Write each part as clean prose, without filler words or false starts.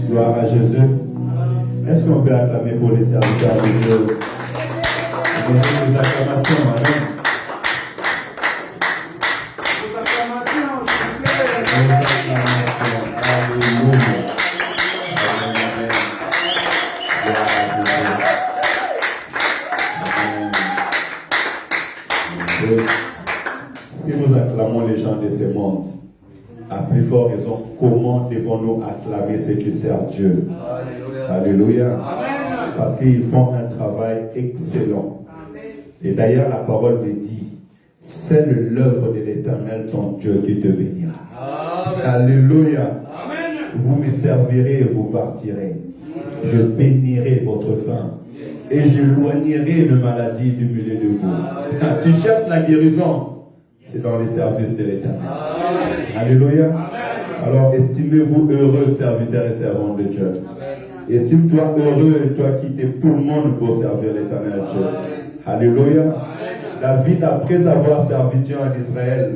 Gloire à Jésus. Est-ce qu'on peut acclamer pour les serviteurs de Dieu? Des acclamations, amen. Des acclamations, s'il vous plaît. Des acclamations, alléluia. Amen. Gloire à Jésus. Si nous acclamons les gens de ce monde, à plus forte raison, comment devons-nous acclamer ceux qui servent Dieu? Alléluia. Alléluia. Amen. Parce qu'ils font un travail excellent. Amen. Et d'ailleurs, la parole me dit, c'est l'œuvre de l'Éternel, ton Dieu, qui te bénira. Amen. Alléluia. Amen. Vous me servirez et vous partirez. Amen. Je bénirai votre pain. Et j'éloignerai une maladie du milieu de vous. Quand tu cherches la guérison, c'est dans les services de l'Éternel. Alléluia. Amen. Alors estimez-vous heureux, serviteurs et servantes de Dieu. Amen. Estime-toi heureux, toi qui t'es tout le monde pour servir l'Éternel Dieu. Alléluia. Amen. David, après avoir servi Dieu en Israël,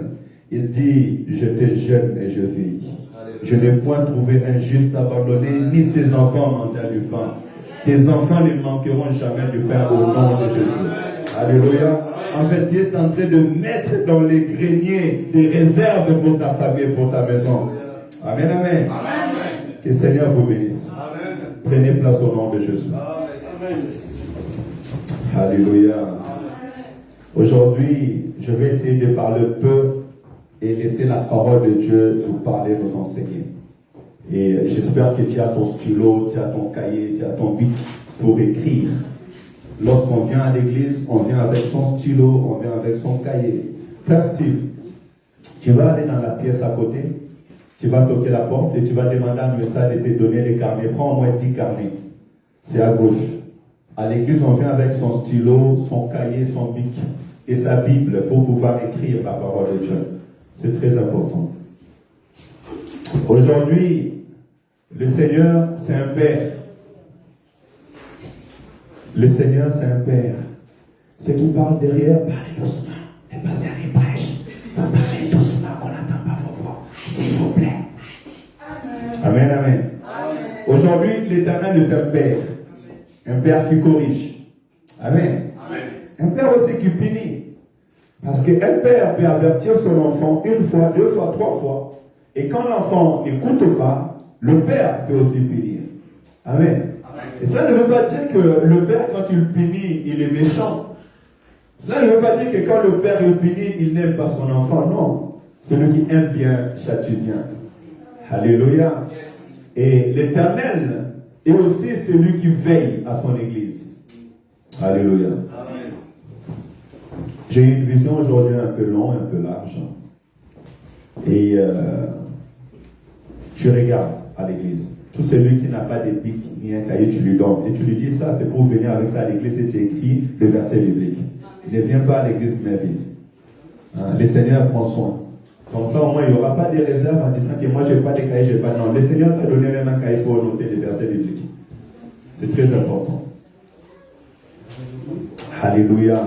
il dit, j'étais jeune et je vis. Je n'ai point trouvé un juste abandonné, ni ses enfants mangeant du pain. Tes enfants ne manqueront jamais du pain au nom de Jésus. Alléluia. En fait, tu es en train de mettre dans les greniers des réserves pour ta famille, pour ta maison. Amen, amen. Amen. Que le Seigneur vous bénisse. Amen. Prenez place au nom de Jésus. Amen. Alléluia. Aujourd'hui, je vais essayer de parler peu et laisser la parole de Dieu nous parler, nous enseigner. Et j'espère que tu as ton stylo, tu as ton cahier, tu as ton bic pour écrire. Lorsqu'on vient à l'église, on vient avec son stylo, on vient avec son cahier. Frère Steve, tu vas aller dans la pièce à côté, tu vas toquer la porte et tu vas demander à un message de te donner les carnets. Prends au moins 10 carnets. C'est à gauche. À l'église, on vient avec son stylo, son cahier, son bic et sa Bible pour pouvoir écrire la parole de Dieu. C'est très important. Aujourd'hui, le Seigneur, c'est un Père. Le Seigneur, c'est un Père. Ceux qui parlent derrière, parlez doucement. Ne passez à les brèches. Parlez doucement qu'on n'entend pas vos voix. S'il vous plaît. Amen, amen. Amen. Aujourd'hui, l'Éternel est un Père. Un Père qui corrige. Amen. Amen. Un Père aussi qui punit. Parce qu'un Père peut avertir son enfant une fois, deux fois, trois fois. Et quand l'enfant n'écoute pas, le Père peut aussi punir. Amen. Et ça ne veut pas dire que le Père, quand il punit, il est méchant. Cela ne veut pas dire que quand le Père le punit, il n'aime pas son enfant. Non. Celui qui aime bien châtie bien. Alléluia. Et l'Éternel est aussi celui qui veille à son Église. Alléluia. J'ai une vision aujourd'hui un peu longue, un peu large. Et tu regardes à l'église. Tout celui qui n'a pas de bic ni un cahier, tu lui donnes. Et tu lui dis ça, c'est pour venir avec ça à l'église et tu écris le verset biblique. Ne viens pas à l'église mais vite. Le Seigneur prend soin. Comme ça, au moins, il n'y aura pas de réserve en disant que moi, je n'ai pas de cahier, je n'ai pas de nom. Le Seigneur t'a donné même un cahier pour noter les versets bibliques. C'est très important. Alléluia.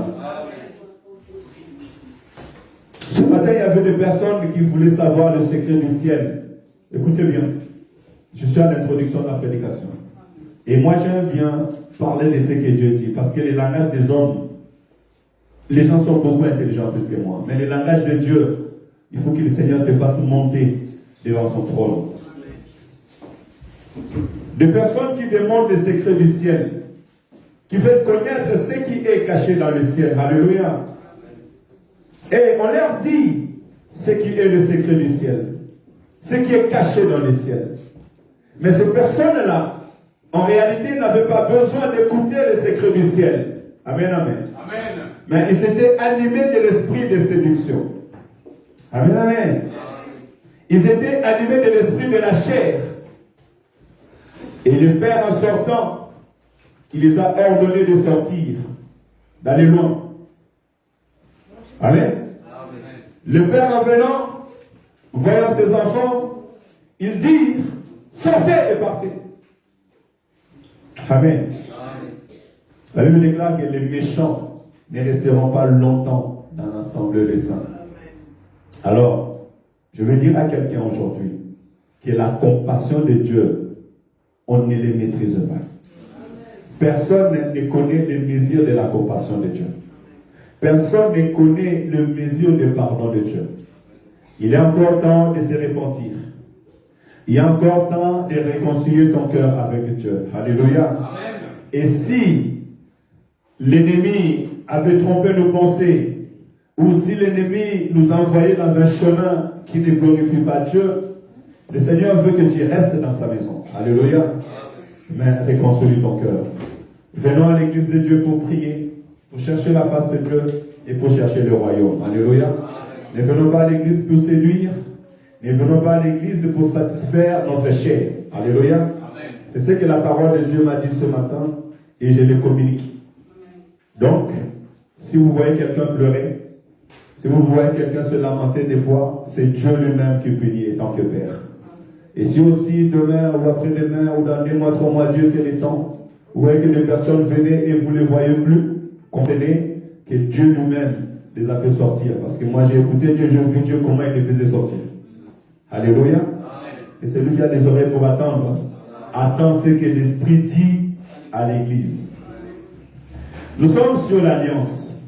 Ce matin, il y avait des personnes qui voulaient savoir le secret du ciel. Écoutez bien. Je suis à l'introduction de la prédication. Et moi, j'aime bien parler de ce que Dieu dit. Parce que les langages des hommes, les gens sont beaucoup intelligents plus que moi. Mais le langage de Dieu, il faut que le Seigneur te fasse monter devant son trône. Des personnes qui demandent le secret du ciel. qui veulent connaître ce qui est caché dans le ciel. Alléluia. Et on leur dit ce qui est le secret du ciel, ce qui est caché dans le ciel. Mais ces personnes-là, en réalité, n'avaient pas besoin d'écouter le secret du ciel. Amen, amen. Amen. Mais ils étaient animés de l'esprit de séduction. Amen, amen. Ils étaient animés de l'esprit de la chair. Et le Père, en sortant, il les a ordonnés de sortir, d'aller loin. Amen. Amen. Le Père, en venant, voyant ses enfants, il dit, sortez et partez. Amen. La Bible déclare que les méchants ne resteront pas longtemps dans l'ensemble des saints. Alors, je veux dire à quelqu'un aujourd'hui que la compassion de Dieu, on ne les maîtrise pas. Personne ne connaît les mesures de la compassion de Dieu. Personne ne connaît le mesure de pardon de Dieu. Il est encore temps de se repentir. Il y a encore temps de réconcilier ton cœur avec Dieu. Alléluia. Amen. Et si l'ennemi avait trompé nos pensées, ou si l'ennemi nous envoyait dans un chemin qui ne glorifie pas Dieu, le Seigneur veut que tu restes dans sa maison. Alléluia. Mais réconcilie ton cœur. Venons à l'église de Dieu pour prier, pour chercher la face de Dieu et pour chercher le royaume. Alléluia. Ne venons pas à l'église pour séduire. Ne venons pas à l'église pour satisfaire notre chair. Alléluia. C'est ce que la parole de Dieu m'a dit ce matin et je le communique. Donc, si vous voyez quelqu'un pleurer, si vous voyez quelqu'un se lamenter des fois, c'est Dieu lui-même qui punit en tant que Père. Et si aussi demain ou après-demain ou dans 2 mois, 3 mois, Dieu c'est le temps, vous voyez que les personnes venaient et vous ne les voyez plus, comprenez que Dieu lui-même les a fait sortir. Parce que moi j'ai écouté Dieu, j'ai vu Dieu comment il les faisait sortir. Alléluia. Et celui qui a des oreilles pour attendre, attend ce que l'Esprit dit à l'Église. Nous sommes sur l'Alliance.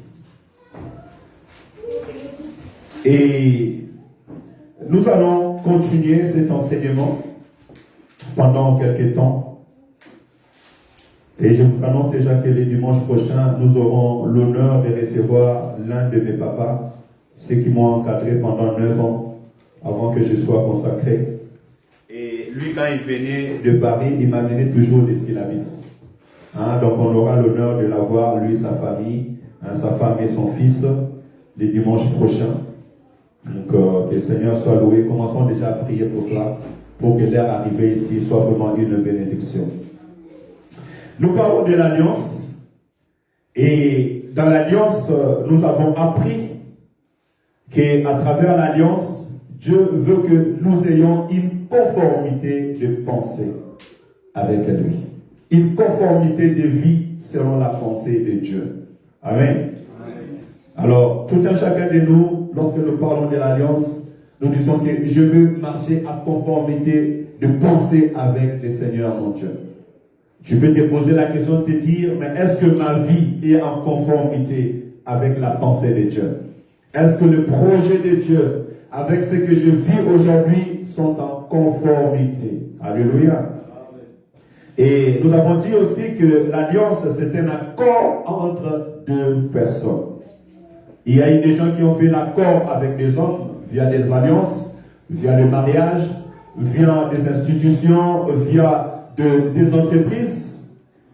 Et nous allons continuer cet enseignement pendant quelques temps. Et je vous annonce déjà que le dimanche prochain, nous aurons l'honneur de recevoir l'un de mes papas, ceux qui m'ont encadré pendant 9 ans avant que je sois consacré. Et lui, quand il venait de Paris, il m'amenait toujours des syllabus. Donc on aura l'honneur de l'avoir, lui, sa famille, sa femme et son fils, le dimanche prochain. Donc que le Seigneur soit loué. Commençons déjà à prier pour cela, pour que l'heure arrivée ici soit vraiment une bénédiction. Nous parlons de l'alliance. Et dans l'alliance, nous avons appris qu'à travers l'alliance, Dieu veut que nous ayons une conformité de pensée avec lui. Une conformité de vie selon la pensée de Dieu. Amen. Alors, tout un chacun de nous, lorsque nous parlons de l'alliance, nous disons que je veux marcher à conformité de pensée avec le Seigneur mon Dieu. Tu peux te poser la question de te dire, mais est-ce que ma vie est en conformité avec la pensée de Dieu? Est-ce que le projet de Dieu, avec ce que je vis aujourd'hui, sont en conformité? Alléluia. Et nous avons dit aussi que l'alliance, c'est un accord entre 2 personnes. Il y a eu des gens qui ont fait l'accord avec des hommes via des alliances, via le mariage, via des institutions, via des entreprises.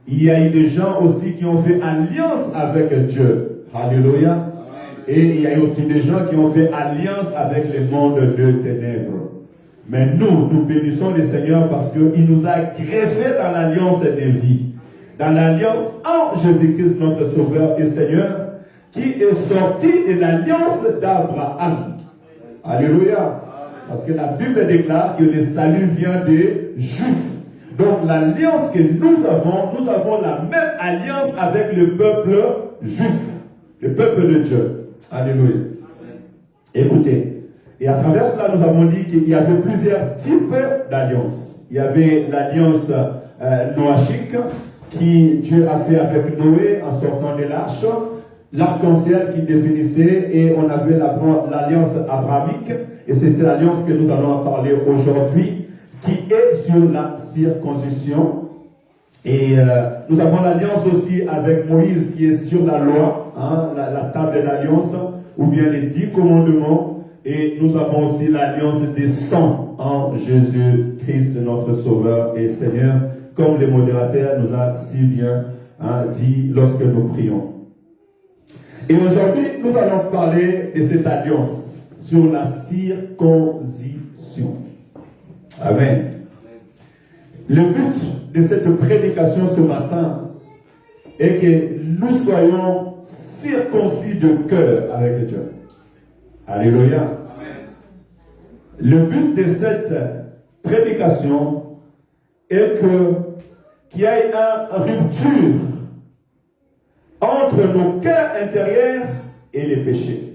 Il y a eu des gens aussi qui ont fait alliance avec Dieu. Alléluia. Et il y a eu aussi des gens qui ont fait alliance avec le monde de ténèbres. Mais nous bénissons le Seigneur parce qu'il nous a greffés dans l'alliance de vie. Dans l'alliance en Jésus-Christ, notre Sauveur et Seigneur, qui est sorti de l'alliance d'Abraham. Alléluia. Parce que la Bible déclare que le salut vient des Juifs. Donc l'alliance que nous avons la même alliance avec le peuple juif, le peuple de Dieu. Alléluia. Écoutez. Et à travers cela, nous avons dit qu'il y avait plusieurs types d'alliances. Il y avait l'alliance noachique qui Dieu a fait avec Noé en sortant de l'arche, l'arc-en-ciel qui définissait, et on avait l'alliance abrahamique, et c'était l'alliance que nous allons en parler aujourd'hui, qui est sur la circoncision. Et nous avons l'alliance aussi avec Moïse qui est sur la loi, hein, la table de l'alliance, ou bien les 10 commandements. Et nous avons aussi l'alliance des sangs en Jésus-Christ, notre Sauveur et Seigneur, comme le modérateur nous a si bien dit lorsque nous prions. Et aujourd'hui, nous allons parler de cette alliance sur la circoncision. Amen. Le but de cette prédication ce matin est que nous soyons circoncis de cœur avec Dieu. Alléluia. Amen. Le but de cette prédication est qu'il y ait une rupture entre nos cœurs intérieurs et les péchés.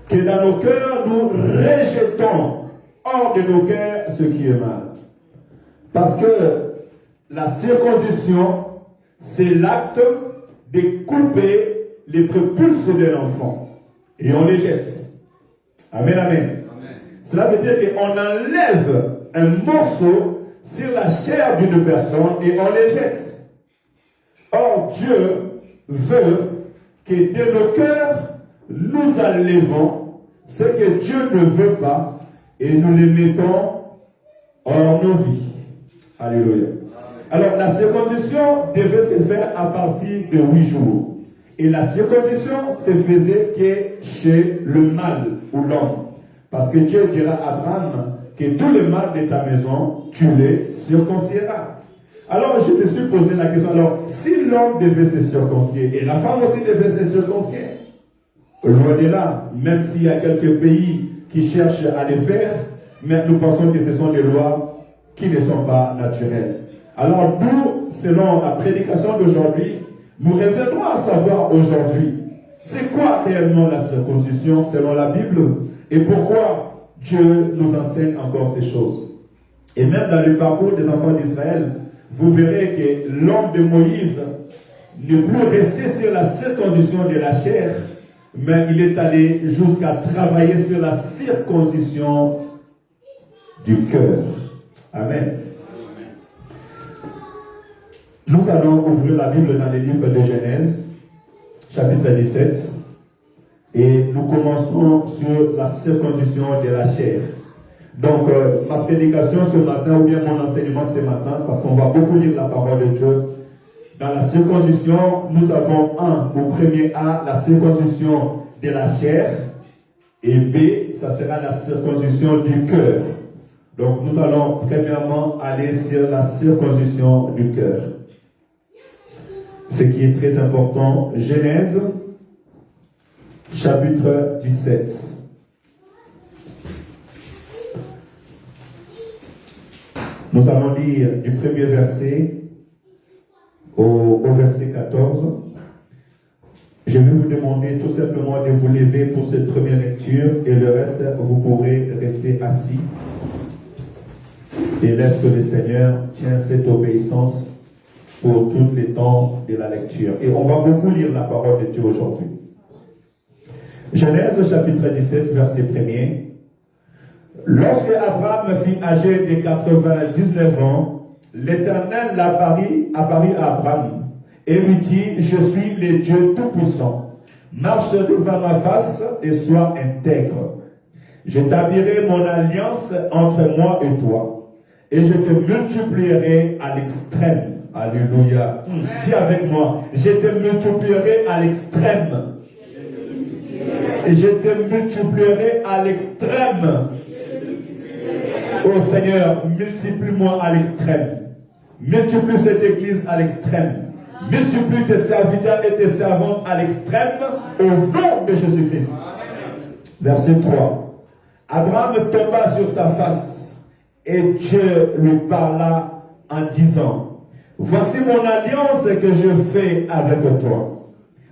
Que dans nos cœurs, nous rejetons hors de nos cœurs ce qui est mal. Parce que la circoncision, c'est l'acte de couper les prépuces de l'enfant. Et on les jette. Amen, amen. Amen. Cela veut dire qu'on enlève un morceau sur la chair d'une personne et on les jette. Or, Dieu veut que de nos cœurs, nous enlevons ce que Dieu ne veut pas et nous les mettons hors nos vies. Alléluia. Alors, la circoncision devait se faire à partir de 8 jours. Et la circoncision se faisait que chez le mâle ou l'homme. Parce que Dieu dira à Abraham que tous les mâles de ta maison, tu les circoncieras. Alors, je me suis posé la question, alors, si l'homme devait se circoncier, et la femme aussi devait se circoncier, loin de là, même s'il y a quelques pays qui cherchent à les faire, mais nous pensons que ce sont des lois qui ne sont pas naturelles. Alors, nous, selon la prédication d'aujourd'hui, nous reviendrons à savoir aujourd'hui, c'est quoi réellement la circoncision selon la Bible et pourquoi Dieu nous enseigne encore ces choses. Et même dans le parcours des enfants d'Israël, vous verrez que l'homme de Moïse n'est plus resté sur la circoncision de la chair, mais il est allé jusqu'à travailler sur la circoncision du cœur. Amen. Nous allons ouvrir la Bible dans le livre de Genèse, chapitre 17, et nous commençons sur la circoncision de la chair. Donc, ma prédication ce matin, ou bien mon enseignement ce matin, parce qu'on va beaucoup lire la parole de Dieu, dans la circoncision, nous avons au premier A, la circoncision de la chair, et B, ça sera la circoncision du cœur. Donc, nous allons premièrement aller sur la circoncision du cœur. Ce qui est très important, Genèse, chapitre 17. Nous allons lire du premier verset au verset 14. Je vais vous demander tout simplement de vous lever pour cette première lecture et le reste, vous pourrez rester assis. Et laisse que le Seigneur tient cette obéissance pour tous les temps de la lecture. Et on va beaucoup lire la parole de Dieu aujourd'hui. Genèse chapitre 17, verset 1er. Lorsque Abraham fut âgé de 99 ans, l'Éternel apparut à Abraham et lui dit, je suis le Dieu Tout-Puissant. Marche devant ma face et sois intègre. J'établirai mon alliance entre moi et toi, et je te multiplierai à l'extrême. Alléluia. Dis avec moi, je te multiplierai à l'extrême. Et je te multiplierai à l'extrême. Oh Seigneur, multiplie-moi à l'extrême. Multiplie cette église à l'extrême. Multiplie tes serviteurs et tes servantes à l'extrême au nom de Jésus-Christ. Verset 3. Abraham tomba sur sa face et Dieu lui parla en disant, voici mon alliance que je fais avec toi.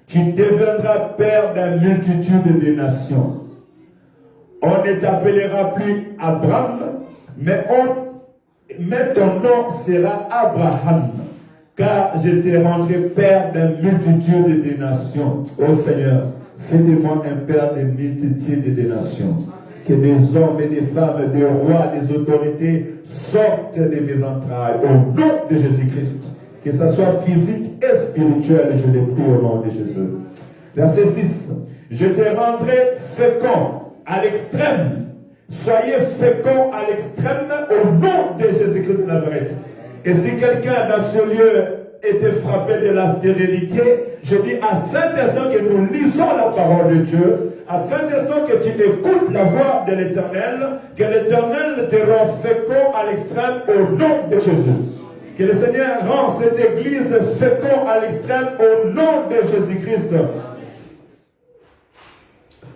Tu deviendras père d'une multitude de nations. On ne t'appellera plus Abraham, mais ton nom sera Abraham, car je te rendrai père d'une multitude de nations. Ô Seigneur, fais de moi un père d'une multitude de nations. que des hommes et des femmes, des rois, des autorités sortent de mes entrailles au nom de Jésus-Christ. Que ce soit physique et spirituel, je les prie au nom de Jésus. Verset 6. Je te rendrai fécond à l'extrême. Soyez fécond à l'extrême au nom de Jésus-Christ de Nazareth. Et si quelqu'un dans ce lieu était frappé de la stérilité, je dis à Saint-Instant que nous lisons la parole de Dieu, à Saint-Instant que tu écoutes la voix de l'Éternel, que l'Éternel te rend fécond à l'extrême au nom de Jésus. Que le Seigneur rend cette église fécond à l'extrême au nom de Jésus-Christ.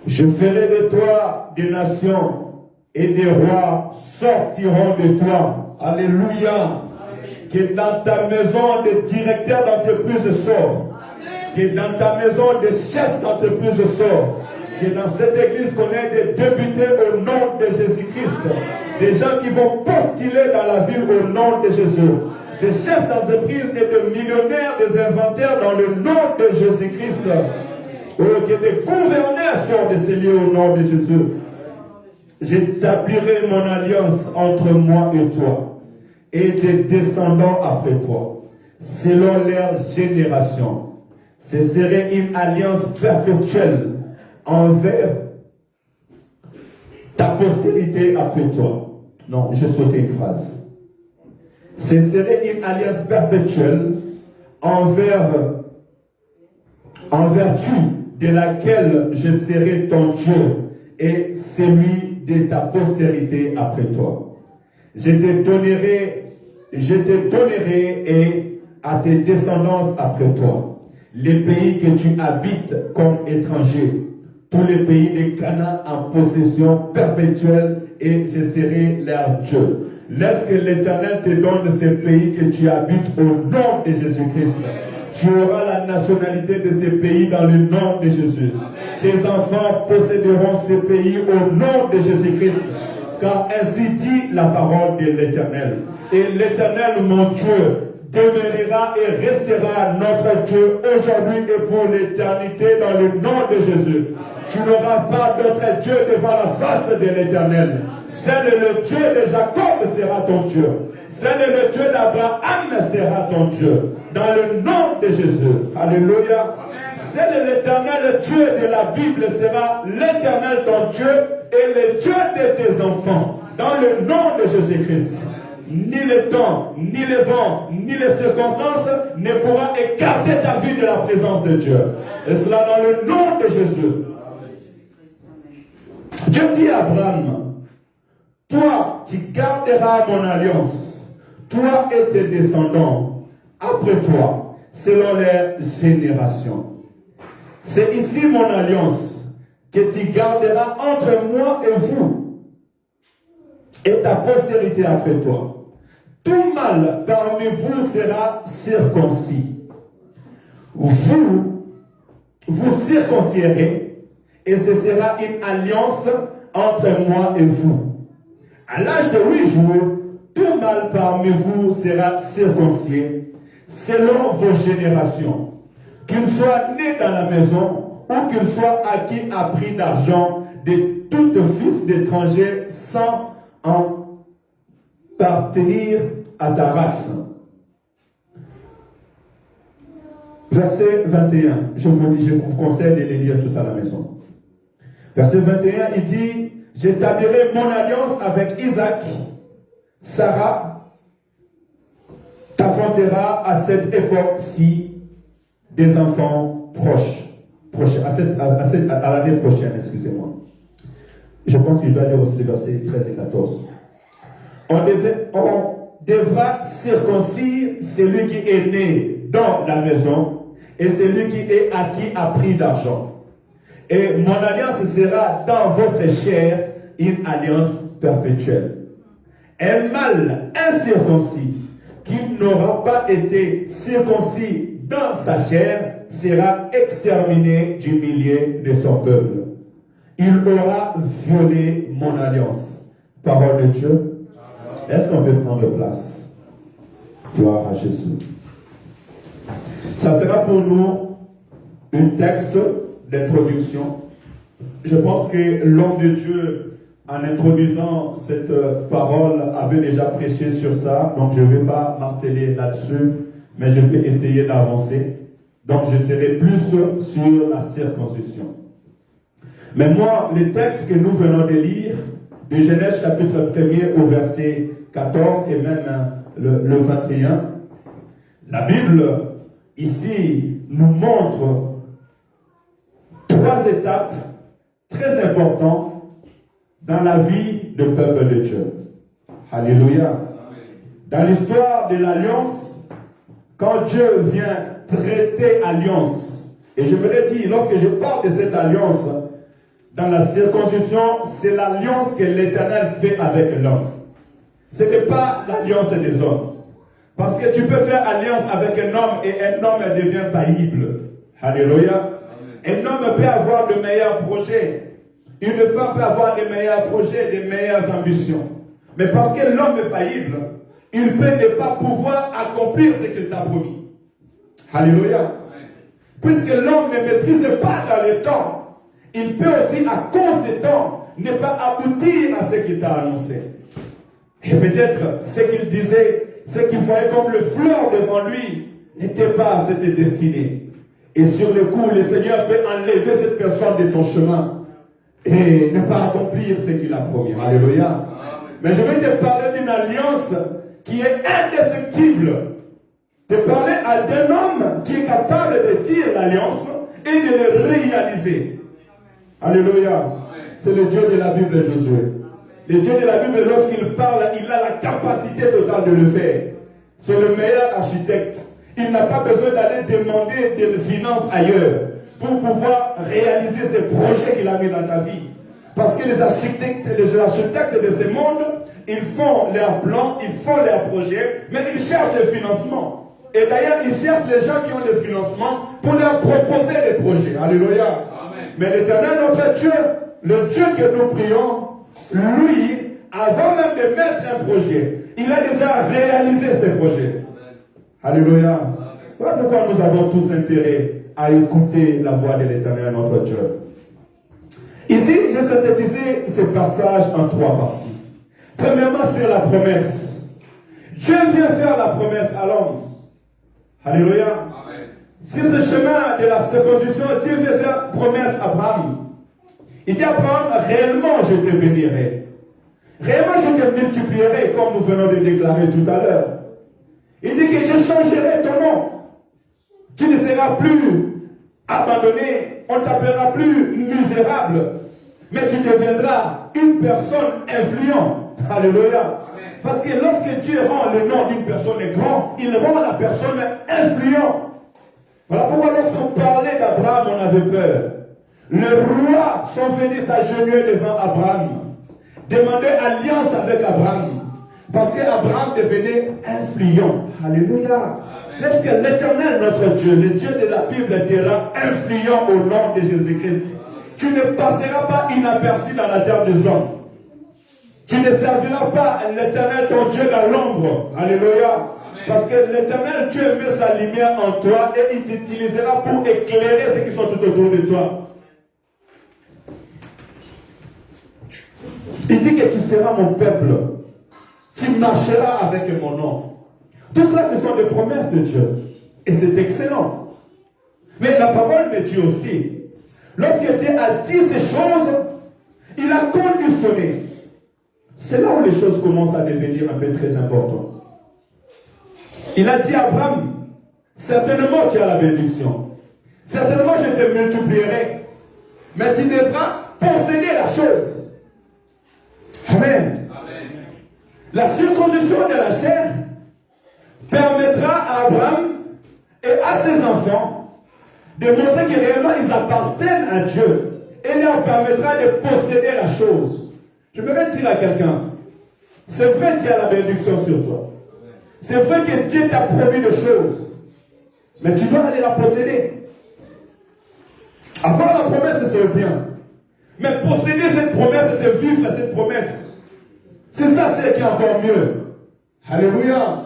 Je ferai de toi des nations et des rois sortiront de toi. Alléluia. Que dans ta maison, des directeurs d'entreprise sortent. Que dans ta maison, des chefs d'entreprise sortent. Que dans cette église, qu'on ait des députés au nom de Jésus-Christ. Des gens qui vont postuler dans la ville au nom de Jésus. Des chefs d'entreprise et de millionnaires, des inventaires dans le nom de Jésus-Christ. Oh, que des gouverneurs sortent de ces lieux au nom de Jésus. J'établirai mon alliance entre moi et toi et tes descendants après toi, selon leur génération. Ce serait une alliance perpétuelle envers ta postérité après toi. Non, je sautais une phrase. Ce serait une alliance perpétuelle en vertu de laquelle je serai ton Dieu et celui de ta postérité après toi. Je te donnerai et à tes descendances après toi les pays que tu habites comme étranger, tous les pays de Canaan en possession perpétuelle, et je serai leur Dieu. Laisse que l'Éternel te donne ces pays que tu habites au nom de Jésus-Christ. Tu auras la nationalité de ces pays dans le nom de Jésus. Tes enfants posséderont ces pays au nom de Jésus-Christ. Car ainsi dit la parole de l'Éternel. Et l'Éternel, mon Dieu, demeurera et restera notre Dieu aujourd'hui et pour l'éternité dans le nom de Jésus. Tu n'auras pas d'autre Dieu devant la face de l'Éternel. Seul le Dieu de Jacob sera ton Dieu. Seul le Dieu d'Abraham sera ton Dieu. Dans le nom de Jésus. Alléluia. Seul l'Éternel Dieu de la Bible sera l'Éternel ton Dieu et le Dieu de tes enfants. Dans le nom de Jésus-Christ. Ni le temps, ni le vent, ni les circonstances ne pourront écarter ta vie de la présence de Dieu. Et cela dans le nom de Jésus. Dieu dit à Abraham, toi, tu garderas mon alliance, toi et tes descendants, après toi, selon les générations. C'est ici mon alliance que tu garderas entre moi et vous, et ta postérité après toi. Tout mâle parmi vous sera circoncis. Vous circoncierez, et ce sera une alliance entre moi et vous. À l'âge de 8 jours, tout mâle parmi vous sera circoncis, selon vos générations. Qu'il soit né dans la maison, ou qu'il soit acquis à prix d'argent de tout fils d'étranger sans en appartenir à ta race. Verset 21. Je vous conseille de les lire tous à la maison. Verset 21, il dit, j'établirai mon alliance avec Isaac. Sarah t'affrontera à cette époque-ci des enfants proches. À l'année prochaine, excusez-moi. Je pense que je dois lire aussi les versets 13 et 14. On devra circoncire celui qui est né dans la maison et celui qui est acquis à prix d'argent. Et mon alliance sera dans votre chair une alliance perpétuelle. Un mâle incirconcis qui n'aura pas été circoncis dans sa chair sera exterminé du milieu de son peuple. Il aura violé mon alliance. Parole de Dieu. Est-ce qu'on peut prendre place? Gloire à Jésus. Ça sera pour nous un texte d'introduction. Je pense que l'homme de Dieu en introduisant cette parole, avait déjà prêché sur ça, donc je ne vais pas marteler là-dessus, mais je vais essayer d'avancer. Donc je serai plus sur la circoncision. Mais moi, le texte que nous venons de lire, de Genèse chapitre 1er au verset 14 et même le 21, la Bible ici nous montre 3 étapes très importantes dans la vie du peuple de Dieu. Alléluia. Dans l'histoire de l'alliance, quand Dieu vient traiter alliance, et je me l'ai dit, lorsque je parle de cette alliance, dans la circoncision, c'est l'alliance que l'Éternel fait avec l'homme. Ce n'est pas l'alliance des hommes. Parce que tu peux faire alliance avec un homme et un homme devient faillible. Alléluia. Un homme peut avoir de meilleurs projets. Une femme peut avoir des meilleurs projets, des meilleures ambitions. Mais parce que l'homme est faillible, il peut ne pas pouvoir accomplir ce qu'il t'a promis. Alléluia. Puisque l'homme ne maîtrise pas dans le temps, il peut aussi, à cause du temps, ne pas aboutir à ce qu'il t'a annoncé. Et peut-être ce qu'il disait, ce qu'il voyait comme le fleur devant lui, n'était pas cette destinée. Et sur le coup, le Seigneur peut enlever cette personne de ton chemin et ne pas accomplir ce qu'il a promis. Alléluia. Mais je vais te parler d'une alliance qui est indéfectible. Te parler d'un homme qui est capable de dire l'alliance et de le réaliser. Alléluia. C'est le Dieu de la Bible, Josué. Le Dieu de la Bible, lorsqu'il parle, il a la capacité totale de le faire. C'est le meilleur architecte. Il n'a pas besoin d'aller demander des finances ailleurs pour pouvoir réaliser ces projets qu'il a mis dans ta vie. Parce que les architectes de ce monde, ils font leurs plans, ils font leurs projets, mais ils cherchent le financement. Et d'ailleurs, ils cherchent les gens qui ont le financement pour leur proposer des projets. Alléluia. Amen. Mais l'Éternel, notre Dieu, le Dieu que nous prions, lui, avant même de mettre un projet, il a déjà réalisé ses projets. Amen. Alléluia. Voilà pourquoi nous avons tous intérêt à écouter la voix de l'Éternel, notre Dieu. Ici, j'ai synthétisé ce passage en 3 parties. Premièrement, c'est la promesse. Dieu vient faire la promesse à l'homme. Alléluia. Amen. Sur ce chemin de la circoncision, Dieu vient faire promesse à Abraham. Il dit à Abraham, réellement je te bénirai. Réellement je te multiplierai, comme nous venons de déclarer tout à l'heure. Il dit que je changerai ton nom. Tu ne seras plus abandonné, on ne t'appellera plus misérable, mais tu deviendras une personne influente. Alléluia. Amen. Parce que lorsque Dieu rend le nom d'une personne grand, il rend la personne influente. Voilà pourquoi lorsqu'on parlait d'Abraham, on avait peur. Les rois sont venus s'agenouiller devant Abraham, demander alliance avec Abraham, parce qu'Abraham devenait influent. Alléluia. Est-ce que l'Éternel, notre Dieu, le Dieu de la Bible, dira influent au nom de Jésus-Christ? Tu ne passeras pas inaperçu dans la terre des hommes. Tu ne serviras pas l'Éternel, ton Dieu, dans l'ombre. Alléluia. Amen. Parce que l'Éternel, Dieu met sa lumière en toi et il t'utilisera pour éclairer ceux qui sont tout autour de toi. Il dit que tu seras mon peuple. Tu marcheras avec mon nom. Tout ça, ce sont des promesses de Dieu. Et c'est excellent. Mais la parole de Dieu aussi, lorsque Dieu a dit ces choses, il a conditionné. C'est là où les choses commencent à devenir un peu très importantes. Il a dit à Abraham, certainement tu as la bénédiction. Certainement je te multiplierai. Mais tu devras posséder la chose. Amen. Amen. La circoncision de la chair permettra à Abraham et à ses enfants de montrer que réellement ils appartiennent à Dieu et leur permettra de posséder la chose. Je voudrais dire à quelqu'un, c'est vrai que tu as la bénédiction sur toi. C'est vrai que Dieu t'a promis des choses, mais tu dois aller la posséder. Avoir la promesse, c'est bien. Mais posséder cette promesse, c'est vivre cette promesse. C'est ça, c'est qui est encore mieux. Alléluia. Amen.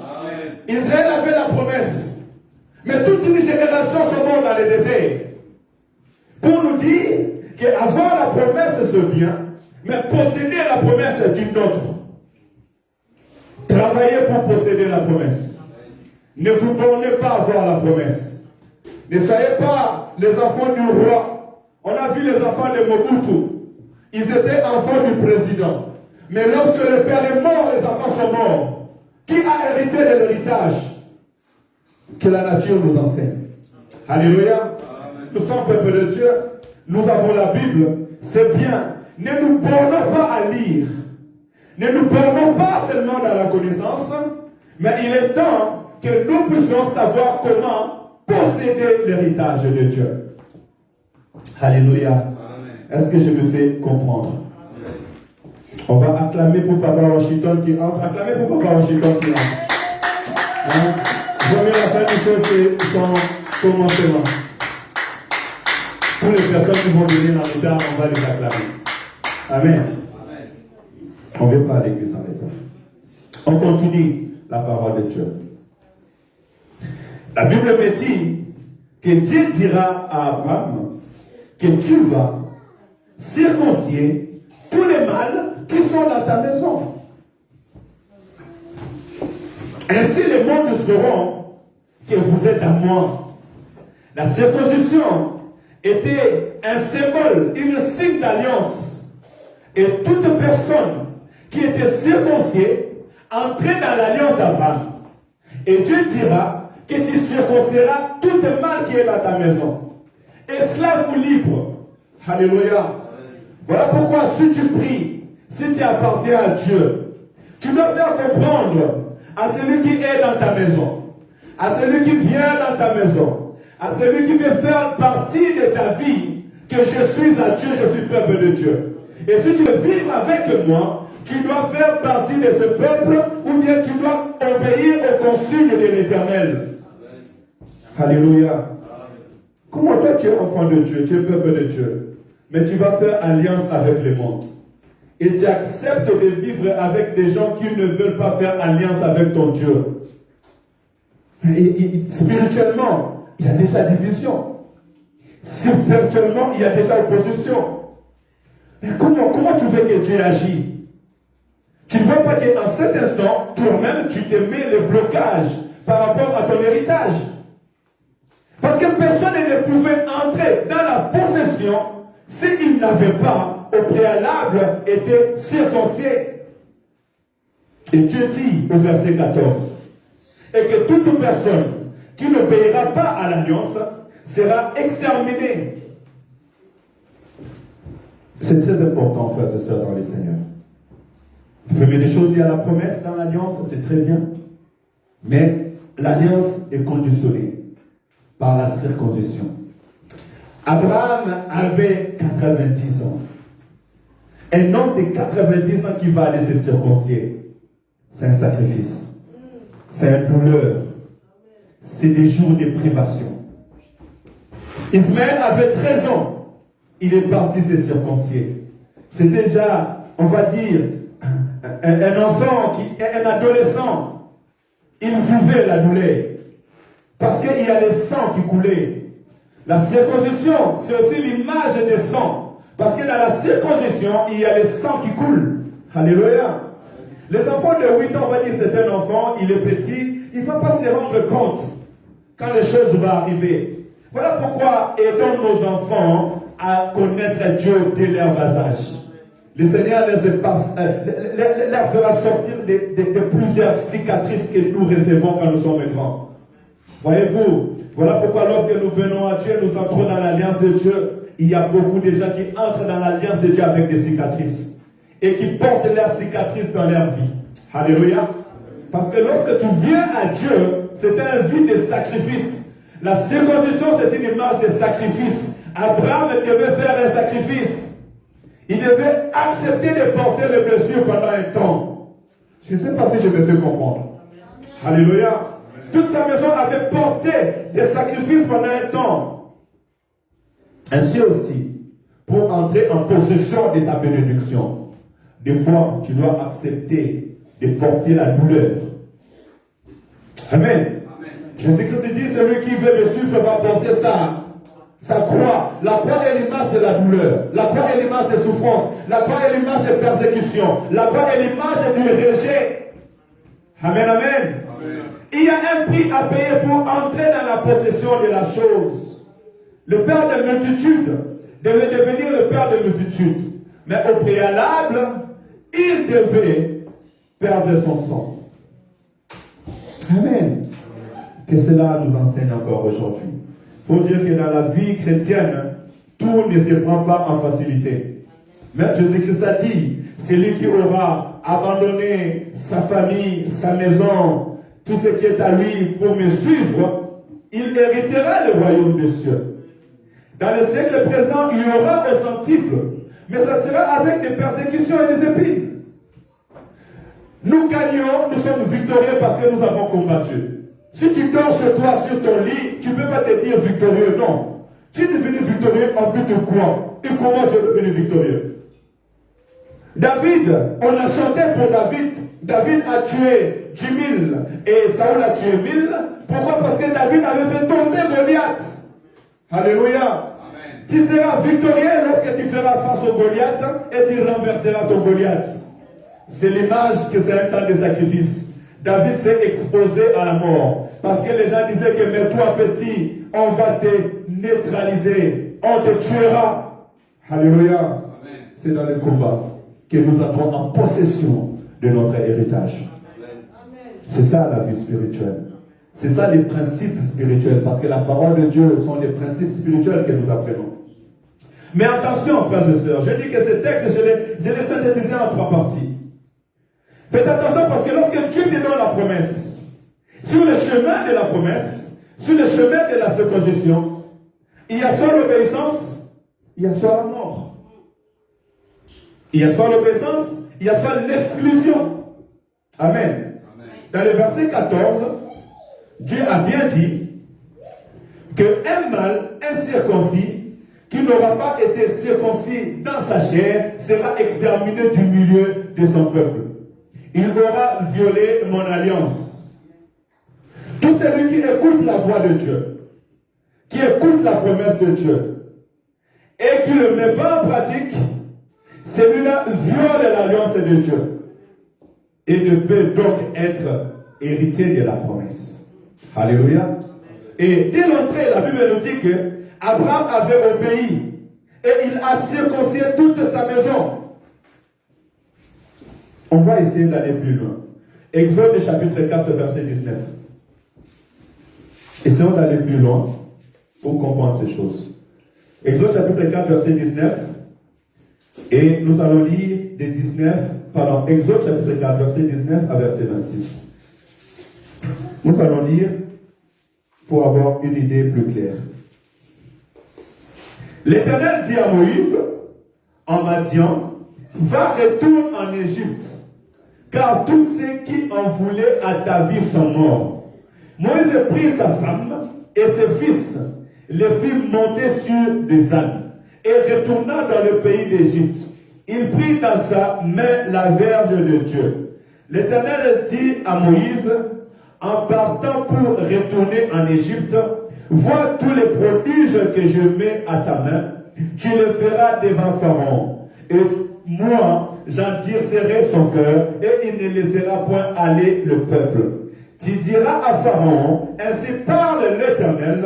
Israël avait la promesse. Mais toute une génération se monte dans le désert. Pour nous dire qu'avoir la promesse, c'est bien. Mais posséder la promesse est une autre. Travaillez pour posséder la promesse. Ne vous bornez pas à voir la promesse. Ne soyez pas les enfants du roi. On a vu les enfants de Mobutu. Ils étaient enfants du président. Mais lorsque le père est mort, les enfants sont morts. Qui a hérité de l'héritage? Que la nature nous enseigne. Alléluia. Nous sommes peuple de Dieu. Nous avons la Bible. C'est bien. Ne nous bornons pas à lire. Ne nous bornons pas seulement dans la connaissance. Mais il est temps que nous puissions savoir comment posséder l'héritage de Dieu. Alléluia. Est-ce que je me fais comprendre? On va acclamer pour Papa Washington qui entre. Acclamer pour Papa Washington qui entre. Jamais la fin du chose, c'est son commencement. Pour les personnes qui vont venir dans le temps, on va les acclamer. Amen. On ne veut pas à l'église avec ça. On continue la parole de Dieu. La Bible me dit que Dieu dira à Abraham que tu vas circoncire tous les mâles qui sont dans ta maison. Ainsi les mondes sauront que vous êtes à moi. La circoncision était un symbole, une signe d'alliance. Et toute personne qui était circoncisée entrait dans l'alliance d'Abraham. Et Dieu dira que tu circonciseras tout le mal qui est dans ta maison. Esclave ou libre. Alléluia. Voilà pourquoi si tu pries, si tu appartiens à Dieu, tu dois faire comprendre à celui qui est dans ta maison, à celui qui vient dans ta maison, à celui qui veut faire partie de ta vie, que je suis à Dieu, je suis peuple de Dieu. Et si tu veux vivre avec moi, tu dois faire partie de ce peuple, ou bien tu dois obéir aux consignes de l'Éternel. Alléluia. Comment toi tu es enfant de Dieu, tu es peuple de Dieu, mais tu vas faire alliance avec le monde. Et tu acceptes de vivre avec des gens qui ne veulent pas faire alliance avec ton Dieu. Et spirituellement, il y a déjà division. Spirituellement, il y a déjà opposition. Mais comment tu veux que Dieu agisse? Tu ne veux pas qu'en cet instant, toi-même, tu te mets le blocage par rapport à ton héritage. Parce que personne ne pouvait entrer dans la possession s'il n'avait pas, au préalable, été circoncisé. Et Dieu dit au verset 14, et que toute personne qui n'obéira pas à l'alliance sera exterminée. C'est très important, frères et sœurs, dans les Seigneurs. La première des choses, il y a la promesse dans l'alliance, c'est très bien. Mais l'alliance est conditionnée par la circoncision. Abraham avait 90 ans. Un homme de 90 ans qui va aller se circoncire, c'est un sacrifice. C'est une douleur. C'est des jours de privation. Ismaël avait 13 ans. Il est parti se circoncire. C'est déjà, on va dire, un enfant, un adolescent. Il vivait la douleur. Parce qu'il y a le sang qui coulait. La circoncision, c'est aussi l'image des sang. Parce que dans la circoncision, il y a le sang qui coule. Alléluia. Les enfants de 8 ans, on va dire c'est un enfant, il est petit, il ne va pas se rendre compte quand les choses vont arriver. Voilà pourquoi aidons nos enfants à connaître Dieu dès leur bas âge. Le Seigneur leur fera sortir de plusieurs cicatrices que nous recevons quand nous sommes grands. Voyez-vous, voilà pourquoi lorsque nous venons à Dieu, nous entrons dans l'alliance de Dieu. Il y a beaucoup de gens qui entrent dans l'alliance de Dieu avec des cicatrices. Et qui portent leurs cicatrices dans leur vie. Alléluia. Parce que lorsque tu viens à Dieu, c'est une vie de sacrifice. La circoncision, c'est une image de sacrifice. Abraham devait faire un sacrifice. Il devait accepter de porter les blessures pendant un temps. Je ne sais pas si je me fais comprendre. Alléluia. Toute sa maison avait porté des sacrifices pendant un temps. Ainsi aussi, pour entrer en possession de ta bénédiction, des fois, tu dois accepter de porter la douleur. Amen. Jésus-Christ dit, celui qui veut me suivre va porter sa croix. La croix est l'image de la douleur. La croix est l'image des souffrances. La croix est l'image des persécutions. La croix est l'image du rejet. Amen, amen. Amen. Il y a un prix à payer pour entrer dans la possession de la chose. Le père de multitude devait devenir le père de multitude. Mais au préalable, il devait perdre son sang. Amen. Que cela nous enseigne encore aujourd'hui. Il faut dire que dans la vie chrétienne, tout ne se prend pas en facilité. Mais Jésus-Christ a dit, celui qui aura abandonné sa famille, sa maison, tout ce qui est à lui pour me suivre, il héritera le royaume des cieux. Dans le siècle présent, il y aura au centuple, mais ça sera avec des persécutions et des épines. Nous gagnons, nous sommes victorieux parce que nous avons combattu. Si tu dors chez toi sur ton lit, tu ne peux pas te dire victorieux, non. Tu es devenu victorieux en vue de quoi? Et comment tu es devenu victorieux? David, on a chanté pour David. David a tué 10 000 et Saül a tué 1000. Pourquoi? Parce que David avait fait tomber Goliath. Alléluia. Amen. Tu seras victorieux lorsque tu feras face au Goliath et tu renverseras ton Goliath. C'est l'image que c'est un temps de sacrifice. David s'est exposé à la mort. Parce que les gens disaient que mais toi petit, on va te neutraliser. On te tuera. Alléluia. Amen. C'est dans le combat que nous entrons en possession de notre héritage. C'est ça la vie spirituelle. C'est ça les principes spirituels. Parce que la parole de Dieu sont les principes spirituels que nous apprenons. Mais attention, frères et sœurs, je dis que ce texte, je l'ai synthétisé en 3 parties. Faites attention parce que lorsque Dieu te donne la promesse, sur le chemin de la promesse, sur le chemin de la circoncision, il y a soit l'obéissance, il y a soit la mort. Il y a soit l'obéissance, il y a soit l'exclusion. Amen. Amen. Dans le verset 14, Dieu a bien dit qu'un mâle incirconcis qui n'aura pas été circoncis dans sa chair sera exterminé du milieu de son peuple. Il aura violé mon alliance. Tout celui qui écoute la voix de Dieu, qui écoute la promesse de Dieu, et qui ne le met pas en pratique, celui-là viole l'alliance de Dieu. Et ne peut donc être héritier de la promesse. Alléluia. Et dès l'entrée, la Bible nous dit que Abraham avait obéi et il a circoncis toute sa maison. On va essayer d'aller plus loin. Exode chapitre 4, verset 19. Essayons d'aller plus loin pour comprendre ces choses. Exode chapitre 4, verset 19. Et nous allons lire Exode chapitre 4, verset 19 à verset 26. Nous allons lire pour avoir une idée plus claire. L'Éternel dit à Moïse, en Madian, va retourne en Égypte, car tous ceux qui en voulaient à ta vie sont morts. Moïse prit sa femme et ses fils, les fit monter sur des ânes, et retourna dans le pays d'Égypte. Il prit dans sa main la verge de Dieu. L'Éternel dit à Moïse, en partant pour retourner en Égypte, vois tous les prodiges que je mets à ta main, tu le feras devant Pharaon. Et moi, j'endurcirai son cœur, et il ne laissera point aller le peuple. Tu diras à Pharaon, ainsi parle l'Éternel,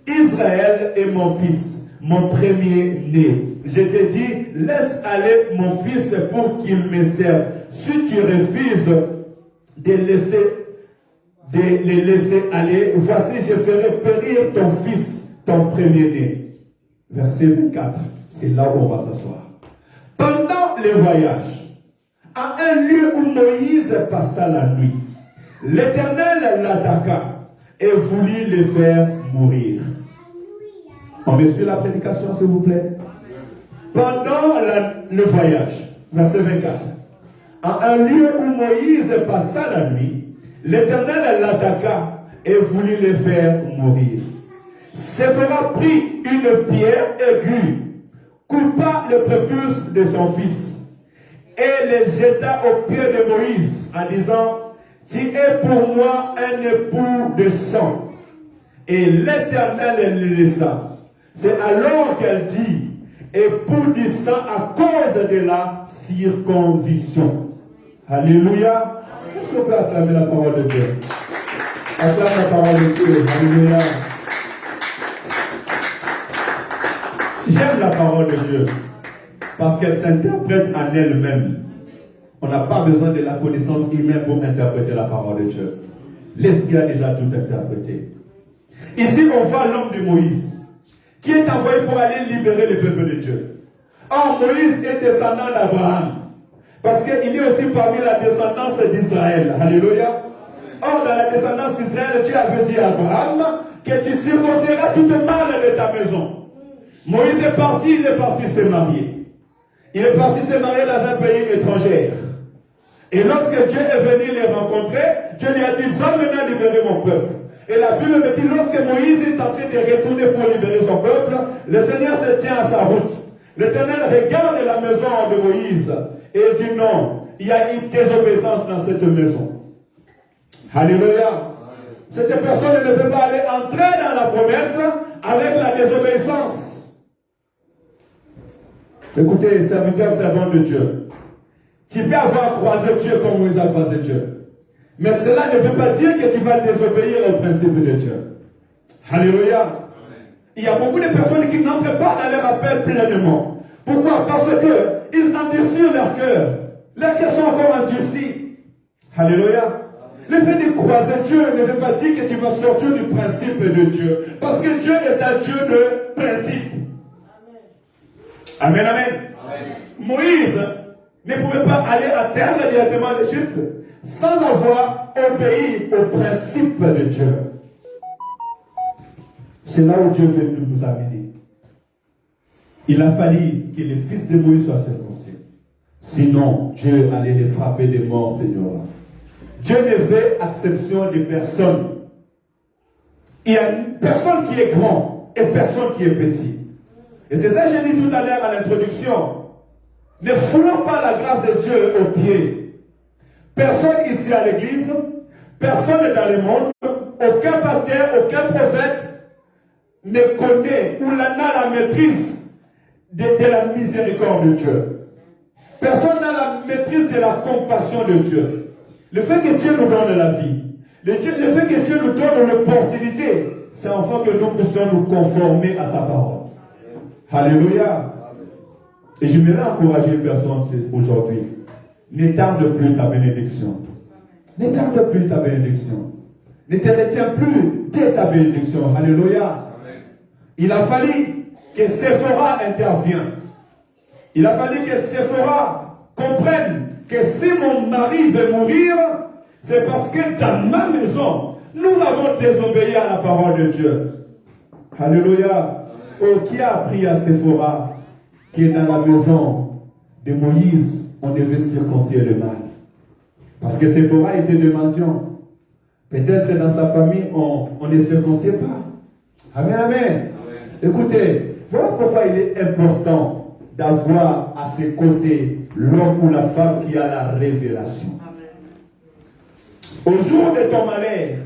Israël est mon fils, mon premier-né. Je te dis, laisse aller mon fils pour qu'il me serve. Si tu refuses de les laisser aller, voici, je ferai périr ton fils, ton premier-né. Verset 24, c'est là où on va s'asseoir. Pendant le voyage, à un lieu où Moïse passa la nuit, l'Éternel l'attaqua et voulut le faire mourir. On me suit la prédication, s'il vous plaît. Pendant le voyage, verset 24, à un lieu où Moïse passa la nuit, l'Éternel l'attaqua et voulut le faire mourir. Séphora prit une pierre aiguë, coupa le prépuce de son fils et le jeta aux pieds de Moïse en disant, tu es pour moi un époux de sang. Et l'Éternel le laissa. C'est alors qu'elle dit, époudissant à cause de la circoncision. Alléluia. Est-ce qu'on peut acclamer la parole de Dieu? Acclame la parole de Dieu. Alléluia. J'aime la parole de Dieu parce qu'elle s'interprète en elle-même. On n'a pas besoin de la connaissance humaine pour interpréter la parole de Dieu. L'Esprit a déjà tout interprété. Ici, on voit l'homme de Moïse qui est envoyé pour aller libérer le peuple de Dieu. Or, Moïse est descendant d'Abraham parce qu'il est aussi parmi la descendance d'Israël. Alléluia. Or, dans la descendance d'Israël, Dieu avait dit à Abraham que tu circonciseras toute mâle de ta maison. Moïse est parti, il est parti se marier. Il est parti se marier dans un pays étranger. Et lorsque Dieu est venu les rencontrer, Dieu lui a dit, va maintenant libérer mon peuple. Et la Bible me dit, lorsque Moïse est en train de retourner pour libérer son peuple, le Seigneur se tient à sa route. L'Éternel regarde la maison de Moïse et dit non, il y a une désobéissance dans cette maison. Alléluia. Cette personne ne peut pas aller entrer dans la promesse avec la désobéissance. Écoutez, serviteur, servant de Dieu, tu peux avoir croisé Dieu comme Moïse a croisé Dieu. Mais cela ne veut pas dire que tu vas désobéir au principe de Dieu. Alléluia. Amen. Il y a beaucoup de personnes qui n'entrent pas dans leur appel pleinement. Pourquoi? Parce qu'ils endurcissent leur cœur. Leurs cœurs sont encore endurcis. Alléluia. Le fait de croiser Dieu ne veut pas dire que tu vas sortir du principe de Dieu. Parce que Dieu est un Dieu de principe. Amen, amen. Amen. Moïse ne pouvait pas aller à terre directement d'Égypte sans avoir obéi au principe de Dieu. C'est là où Dieu veut nous amener. Il a fallu que le fils de Moïse soit circoncis. Sinon, Dieu allait les frapper de mort, Seigneur. Dieu ne fait exception de personne. Il y a une personne qui est grand et personne qui est petit. Et c'est ça que j'ai dit tout à l'heure à l'introduction. Ne foulons pas la grâce de Dieu aux pieds. Personne ici à l'église, personne dans le monde, aucun pasteur, aucun prophète ne connaît ou n'a la maîtrise de la miséricorde de Dieu. Personne n'a la maîtrise de la compassion de Dieu. Le fait que Dieu nous donne la vie, le fait que Dieu nous donne l'opportunité, c'est enfin que nous puissions nous conformer à sa parole. Alléluia. Et je voudrais encourager une personne aujourd'hui. Ne tarde plus ta bénédiction. Ne tarde plus ta bénédiction. Ne te retiens plus de ta bénédiction. Alléluia. Amen. Il a fallu que Séphora intervienne. Il a fallu que Séphora comprenne que si mon mari veut mourir, c'est parce que dans ma maison, nous avons désobéi à la parole de Dieu. Alléluia. Oh, qui a appris à Séphora que dans la maison de Moïse, on devait circoncire le mâle? Parce que Séphora était de mendiant. Peut-être dans sa famille, on ne circonciait pas. Amen, amen. Amen. Écoutez, voilà pourquoi il est important d'avoir à ses côtés l'homme ou la femme qui a la révélation. Amen. Au jour de ton malheur,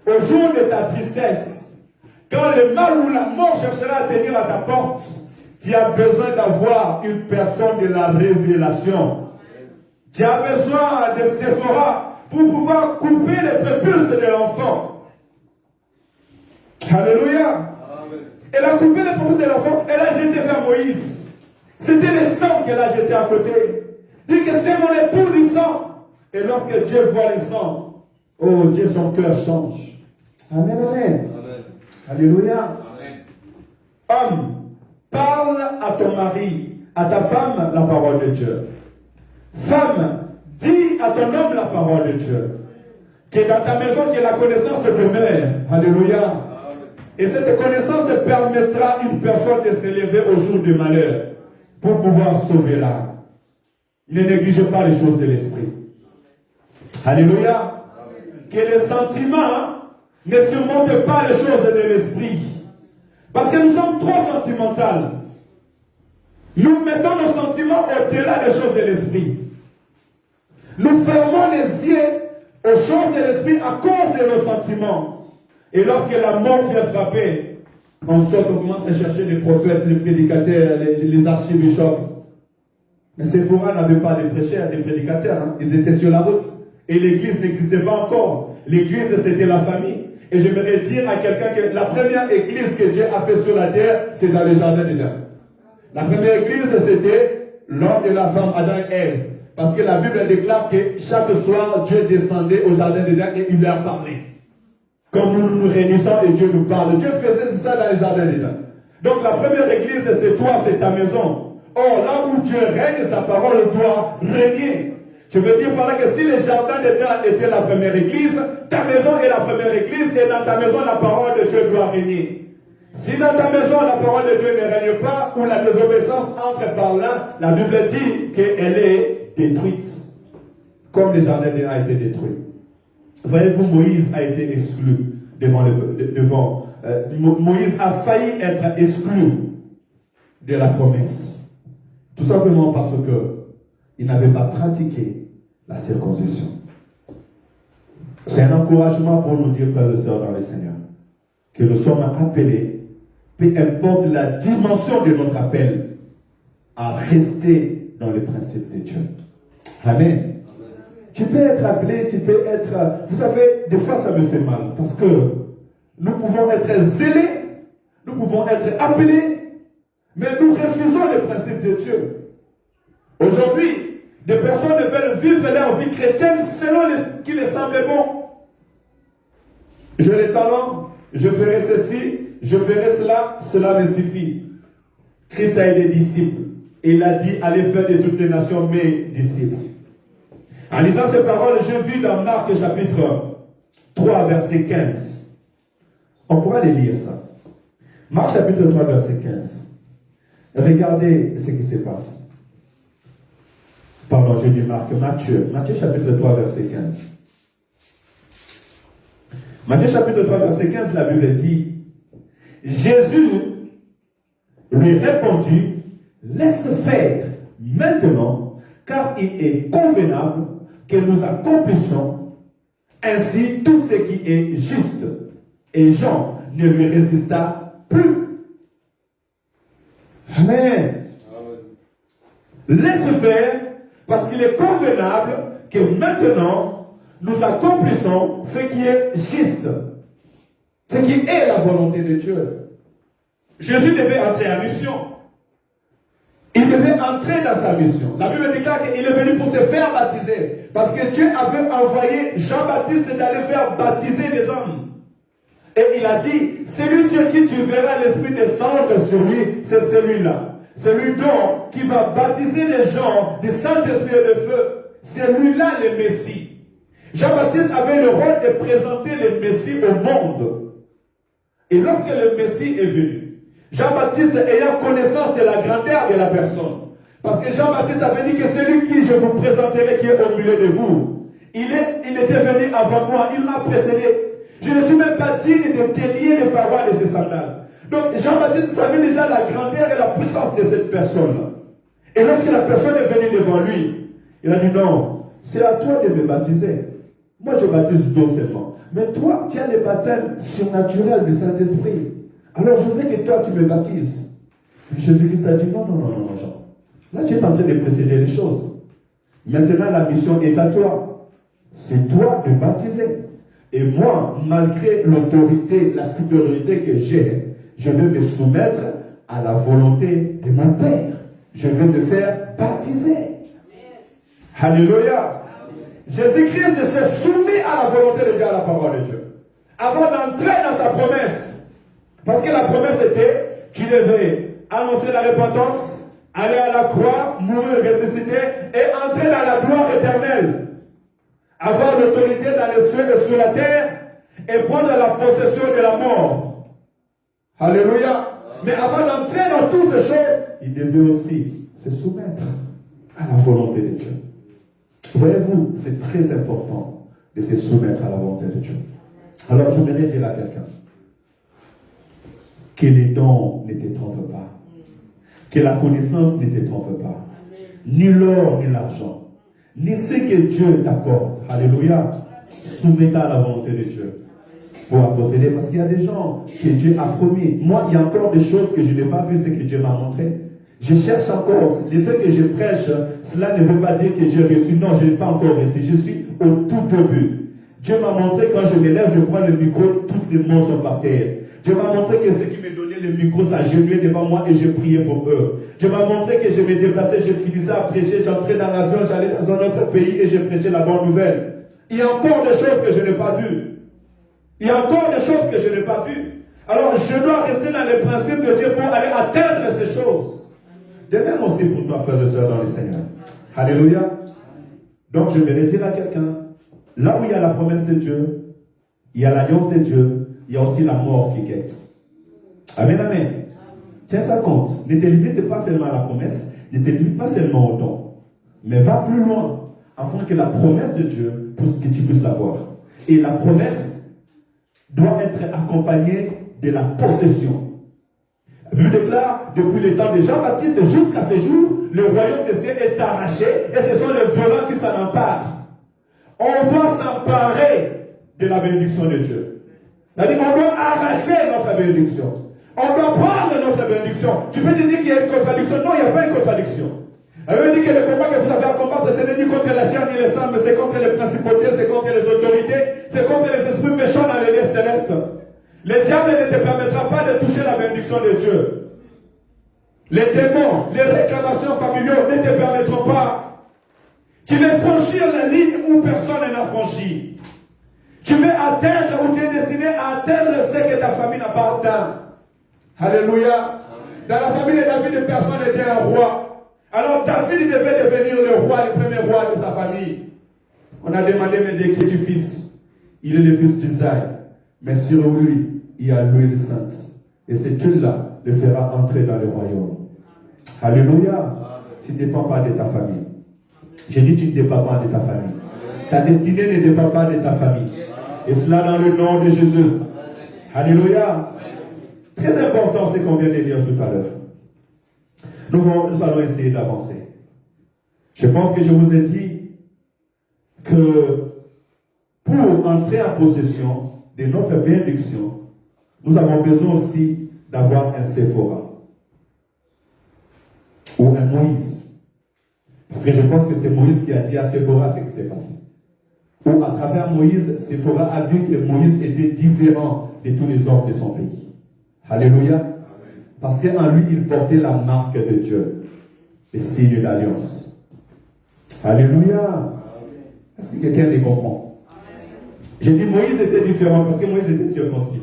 au jour de ta tristesse, quand le mal ou la mort cherchera à tenir à ta porte, tu as besoin d'avoir une personne de la révélation. Tu as besoin de Séphora pour pouvoir couper les prépuces de l'enfant. Alléluia. Amen. Elle a coupé les prépuces de l'enfant, elle a jeté vers Moïse. C'était le sang qu'elle a jeté à côté. Dit que c'est mon époux du sang. Et lorsque Dieu voit le sang, oh Dieu, son cœur change. Amen, amen. Alléluia. Amen. Homme, parle à ton mari, à ta femme la parole de Dieu. Femme, dis à ton homme la parole de Dieu. Que dans ta maison, que la connaissance demeure. Alléluia. Amen. Et cette connaissance permettra à une personne de s'élever au jour du malheur pour pouvoir sauver l'âme. Ne négligez pas les choses de l'esprit. Alléluia. Amen. Que les sentiments ne surmontent pas les choses de l'esprit. Parce que nous sommes trop sentimentaux. Nous mettons nos sentiments au-delà des choses de l'esprit. Nous fermons les yeux aux choses de l'esprit à cause de nos sentiments. Et lorsque la mort vient frapper, On sort, on commence à chercher les prophètes, les prédicateurs, les archibishops. Mais Séphora n'avait pas de prêcheurs, des prédicateurs. Hein. Ils étaient sur la route. Et l'église n'existait pas encore. L'église, c'était la famille. Et j'aimerais dire à quelqu'un que la première église que Dieu a faite sur la terre, c'est dans le jardin d'Éden. La première église, c'était l'homme et la femme, Adam et Ève. Parce que la Bible déclare que chaque soir, Dieu descendait au jardin d'Éden et il leur parlait. Comme nous nous réunissons et Dieu nous parle. Dieu faisait ça dans le jardin d'Éden. Donc la première église, c'est toi, c'est ta maison. Or, là où Dieu règne, sa parole doit régner. Je veux dire par là que si le jardin d'Éden était la première église, ta maison est la première église et dans ta maison, la parole de Dieu doit régner. Si dans ta maison, la parole de Dieu ne règne pas ou la désobéissance entre par là, la Bible dit qu'elle est détruite. Comme le jardin d'Éden a été détruit. Voyez-vous, Moïse a été exclu Moïse a failli être exclu de la promesse. Tout simplement parce qu'il n'avait pas pratiqué la circoncision. C'est un encouragement pour nous dire, frères et sœurs dans le Seigneur, que nous sommes appelés, peu importe la dimension de notre appel, à rester dans les principes de Dieu. Amen. Tu peux être appelé, tu peux être... Vous savez, des fois ça me fait mal, parce que nous pouvons être zélés, nous pouvons être appelés, mais nous refusons les principes de Dieu. Aujourd'hui, des personnes veulent vivre leur vie chrétienne selon ce qui les semble bon. J'ai les talents, je ferai ceci, je ferai cela, cela me suffit. Christ a eu des disciples. Et il a dit, allez faire de toutes les nations mes disciples. En lisant ces paroles, j'ai vu dans Marc chapitre 3, verset 15. On pourra les lire ça. Marc chapitre 3, verset 15. Regardez ce qui se passe. Pardon, j'ai dit Marc. Matthieu chapitre 3, verset 15. Matthieu chapitre 3, verset 15, la Bible dit, Jésus lui répondit, laisse faire maintenant, car il est convenable que nous accomplissions ainsi tout ce qui est juste. Et Jean ne lui résista plus. Amen. Laisse faire, parce qu'il est convenable que maintenant nous accomplissons ce qui est juste, ce qui est la volonté de Dieu. Jésus devait entrer en mission. Il devait entrer dans sa mission. La Bible déclare qu'il est venu pour se faire baptiser. Parce que Dieu avait envoyé Jean-Baptiste d'aller faire baptiser des hommes. Et il a dit, celui sur qui tu verras l'Esprit descendre sur lui, c'est celui-là. Celui donc qui va baptiser les gens du Saint-Esprit et de feu. C'est lui-là le Messie. Jean-Baptiste avait le rôle de présenter le Messie au monde. Et lorsque le Messie est venu, Jean-Baptiste ayant connaissance de la grandeur de la personne, parce que Jean-Baptiste avait dit que celui qui je vous présenterai qui est au milieu de vous, il était venu avant moi, il m'a précédé. Je ne suis même pas digne de délier les parois de ses sandales. Donc Jean-Baptiste savait déjà la grandeur et la puissance de cette personne. Et lorsque la personne est venue devant lui, il a dit non, c'est à toi de me baptiser. Moi je baptise doucement. Mais toi, tu as le baptême surnaturel du Saint-Esprit. Alors je veux que toi tu me baptises. Et Jésus-Christ a dit non, Jean. Là tu es en train de précéder les choses. Maintenant la mission est à toi. C'est toi de baptiser. Et moi, malgré l'autorité, la supériorité que j'ai, je vais me soumettre à la volonté de mon Père. Je vais me faire baptiser. Yes. Alléluia. Jésus-Christ s'est soumis à la volonté de Dieu, à la parole de Dieu. Avant d'entrer dans sa promesse. Parce que la promesse était, tu devais annoncer la repentance, aller à la croix, mourir, ressusciter et entrer dans la gloire éternelle. Avoir l'autorité dans les cieux et sur la terre et prendre la possession de la mort. Alléluia. Mais avant d'entrer dans toutes ces choses, il devait aussi se soumettre à la volonté de Dieu. Voyez-vous, c'est très important de se soumettre à la volonté de Dieu. Alors je voudrais dire à quelqu'un que les dons ne te trompent pas, que la connaissance ne te trompe pas, ni l'or ni l'argent, ni ce que Dieu t'accorde. Alléluia. Soumets-toi à la volonté de Dieu. pouvoir posséder. Parce qu'il y a des gens que Dieu a promis. Moi, il y a encore des choses que je n'ai pas vues, c'est que Dieu m'a montré. Je cherche encore. Le fait que je prêche, cela ne veut pas dire que j'ai reçu. Non, je n'ai pas encore reçu. Je suis au tout début. Dieu m'a montré quand je me lève, je prends le micro, toutes les mots sont par terre. Dieu m'a montré que ceux qui me donnaient le micro s'agenouillaient devant moi et je priais pour eux. Dieu m'a montré que je me déplaçais, je finissais à prêcher, j'entrais dans l'avion, j'allais dans un autre pays et je prêchais la bonne nouvelle. Il y a encore des choses que je n'ai pas vues. Il y a encore des choses que je n'ai pas vues. Alors je dois rester dans les principes de Dieu pour aller atteindre ces choses. De même aussi pour toi, frères et sœurs dans le Seigneur. Alléluia. Donc je vais dire à quelqu'un, là où il y a la promesse de Dieu, il y a l'alliance de Dieu, il y a aussi la mort qui guette. Amen, amen. Tiens ça compte. Ne te limite pas seulement à la promesse, ne te limite pas seulement au don, mais va plus loin, afin que la promesse de Dieu, pour que tu puisses la voir. Et la promesse doit être accompagnée de la possession. La Bible déclare, depuis le temps de Jean-Baptiste jusqu'à ce jour, le royaume des cieux est arraché et ce sont les violents qui s'en emparent. On doit s'emparer de la bénédiction de Dieu. C'est-à-dire qu'on doit arracher notre bénédiction. On doit prendre notre bénédiction. Tu peux te dire qu'il y a une contradiction. Non, il n'y a pas une contradiction. Elle veut dire que le combat que vous avez à combattre, ce n'est ni contre la chair ni le sang, mais c'est contre les principautés, c'est contre les autorités, c'est contre les esprits méchants dans les lieux célestes. Le diable ne te permettra pas de toucher la bénédiction de Dieu. Les démons, les réclamations familiales ne te permettront pas. Tu veux franchir la ligne où personne n'a franchi. Tu veux atteindre où tu es destiné à atteindre ce que ta famille n'a pas atteint. Alléluia. Dans la famille de David, personne n'était un roi. Alors David devait devenir le roi, le premier roi de sa famille. On a demandé, mais qui est du fils? Il est le fils d'Isaïe. Mais sur lui, il y a l'huile sainte. Et cette huile-là le fera entrer dans le royaume. Alléluia. Tu ne dépends pas de ta famille. J'ai dit, tu ne dépends pas de ta famille. Ta destinée ne dépend pas de ta famille. Et cela dans le nom de Jésus. Alléluia. Très important ce qu'on vient de lire tout à l'heure. Nous allons essayer d'avancer. Je pense que je vous ai dit que pour entrer en possession de notre bénédiction, nous avons besoin aussi d'avoir un Séphora ou un Moïse. Parce que je pense que c'est Moïse qui a dit à Séphora ce qui s'est passé. Ou à travers Moïse, Séphora a vu que Moïse était différent de tous les hommes de son pays. Alléluia. Parce qu'en lui, il portait la marque de Dieu, le signe d'alliance. Alléluia. Est-ce que quelqu'un les comprend? J'ai dit Moïse était différent parce que Moïse était circoncis.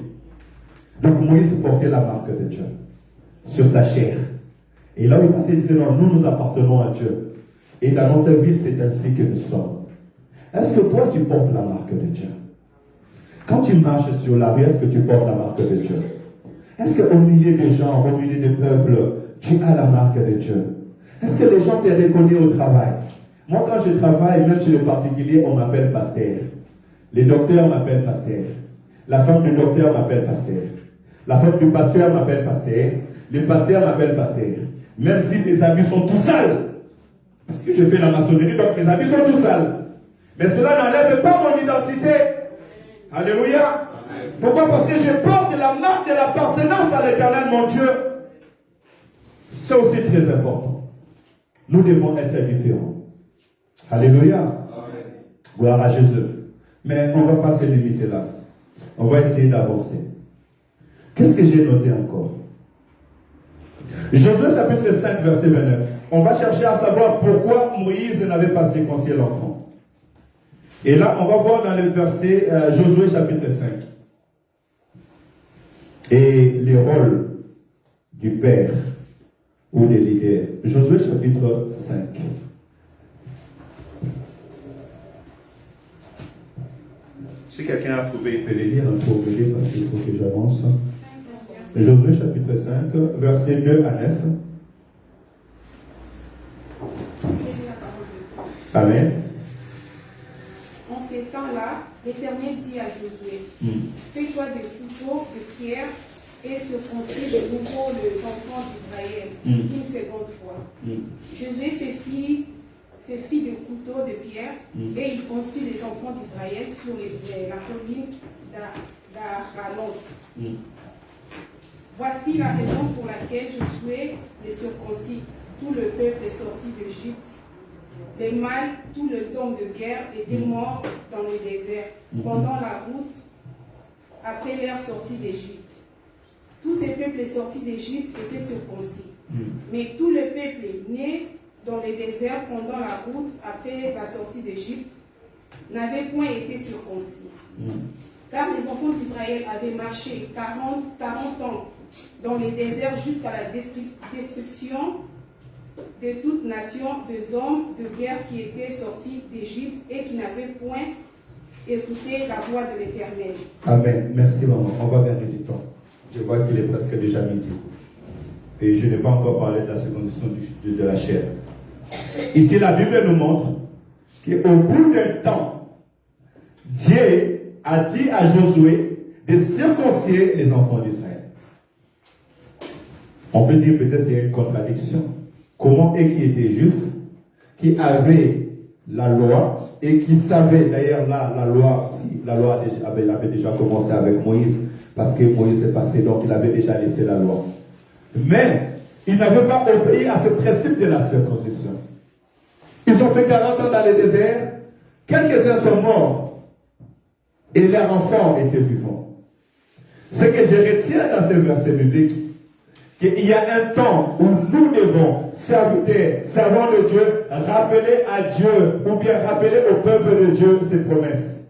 Donc Moïse portait la marque de Dieu sur sa chair. Et là où il passait, il disait non, nous appartenons à Dieu. Et dans notre ville, c'est ainsi que nous sommes. Est-ce que toi, tu portes la marque de Dieu? Quand tu marches sur la rue, est-ce que tu portes la marque de Dieu? Est-ce qu'au milieu des gens, au milieu des peuples, tu as la marque de Dieu? Est-ce que les gens te reconnaissent au travail? Moi, quand je travaille, même chez le particulier, on m'appelle pasteur. Les docteurs m'appellent pasteur. La femme du docteur m'appelle pasteur. La femme du pasteur m'appelle pasteur. Le pasteur m'appelle pasteur. Même si mes habits sont tout sales. Parce que je fais la maçonnerie, donc mes habits sont tout sales. Mais cela n'enlève pas mon identité. Alléluia. Pourquoi? Parce que je porte la marque de l'appartenance à l'Éternel, mon Dieu. C'est aussi très important. Nous devons être différents. Alléluia. Gloire à Jésus. Mais on ne va pas se limiter là. On va essayer d'avancer. Qu'est-ce que j'ai noté encore? Josué chapitre 5, verset 29. On va chercher à savoir pourquoi Moïse n'avait pas circoncis l'enfant. Et là, on va voir dans le verset Josué chapitre 5. Et les rôles du père ou des leaders. Josué chapitre 5. Si quelqu'un a trouvé, il peut les lire pour m'aider parce qu'il faut que j'avance. Josué chapitre 5, versets 2 à 9. Amen. En ces temps-là, l'Éternel dit à Josué, fais-toi des couteaux de pierre et circoncis de nouveau les enfants d'Israël une seconde fois. Josué se fit des couteaux de pierre et il conçut les enfants d'Israël sur la colline d'Aralote. Voici la raison pour laquelle Josué les circoncis, tout le peuple est sorti d'Égypte. Les mâles, tous les hommes de guerre étaient morts dans le désert pendant la route après leur sortie d'Égypte. Tous ces peuples sortis d'Égypte étaient circoncis. Mais tout le peuple né dans le désert pendant la route après la sortie d'Égypte n'avait point été circoncis. Car les enfants d'Israël avaient marché 40 ans dans le désert jusqu'à la destruction de toute nation, des hommes de guerre qui étaient sortis d'Égypte et qui n'avaient point écouté la voix de l'Éternel. Amen. Merci maman. On va gagner du temps. Je vois qu'il est presque déjà midi. Et je n'ai pas encore parlé de la circoncision de la chair. Ici, la Bible nous montre qu'au bout d'un temps, Dieu a dit à Josué de circoncire les enfants d'Israël. On peut dire peut-être qu'il y a une contradiction. Comment eux qui étaient juifs, qui avaient la loi et qui savaient, d'ailleurs là, la loi avait déjà commencé avec Moïse, parce que Moïse est passé, donc il avait déjà laissé la loi. Mais ils n'avaient pas obéi à ce principe de la circoncision. Ils ont fait 40 ans dans le désert, quelques-uns sont morts, et leurs enfants étaient vivants. Ce que je retiens dans ce verset biblique, qu'il y a un temps où nous devons, servant de Dieu, rappeler à Dieu, ou bien rappeler au peuple de Dieu ses promesses.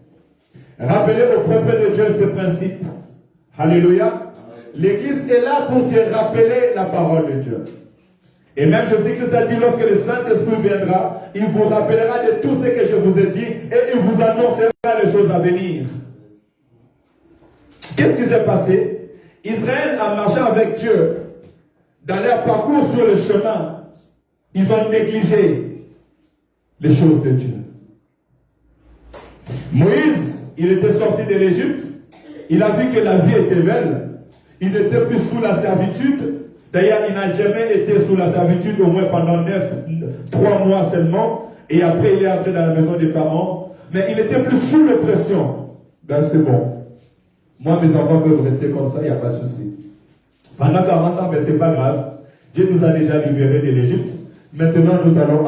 Rappeler au peuple de Dieu ses principes. Alléluia. L'Église est là pour te rappeler la parole de Dieu. Et même Jésus-Christ a dit, lorsque le Saint-Esprit viendra, il vous rappellera de tout ce que je vous ai dit et il vous annoncera les choses à venir. Qu'est-ce qui s'est passé? Israël a marché avec Dieu. Dans leur parcours sur le chemin, ils ont négligé les choses de Dieu. Moïse, il était sorti de l'Égypte, il a vu que la vie était belle, il n'était plus sous la servitude. D'ailleurs, il n'a jamais été sous la servitude, au moins pendant 3 mois seulement, et après il est entré dans la maison des parents, mais il n'était plus sous l'oppression. Ben c'est bon. Moi, mes enfants peuvent rester comme ça, il n'y a pas de souci. Pendant 40 ans, mais ce n'est pas grave. Dieu nous a déjà libérés de l'Égypte. Maintenant, nous allons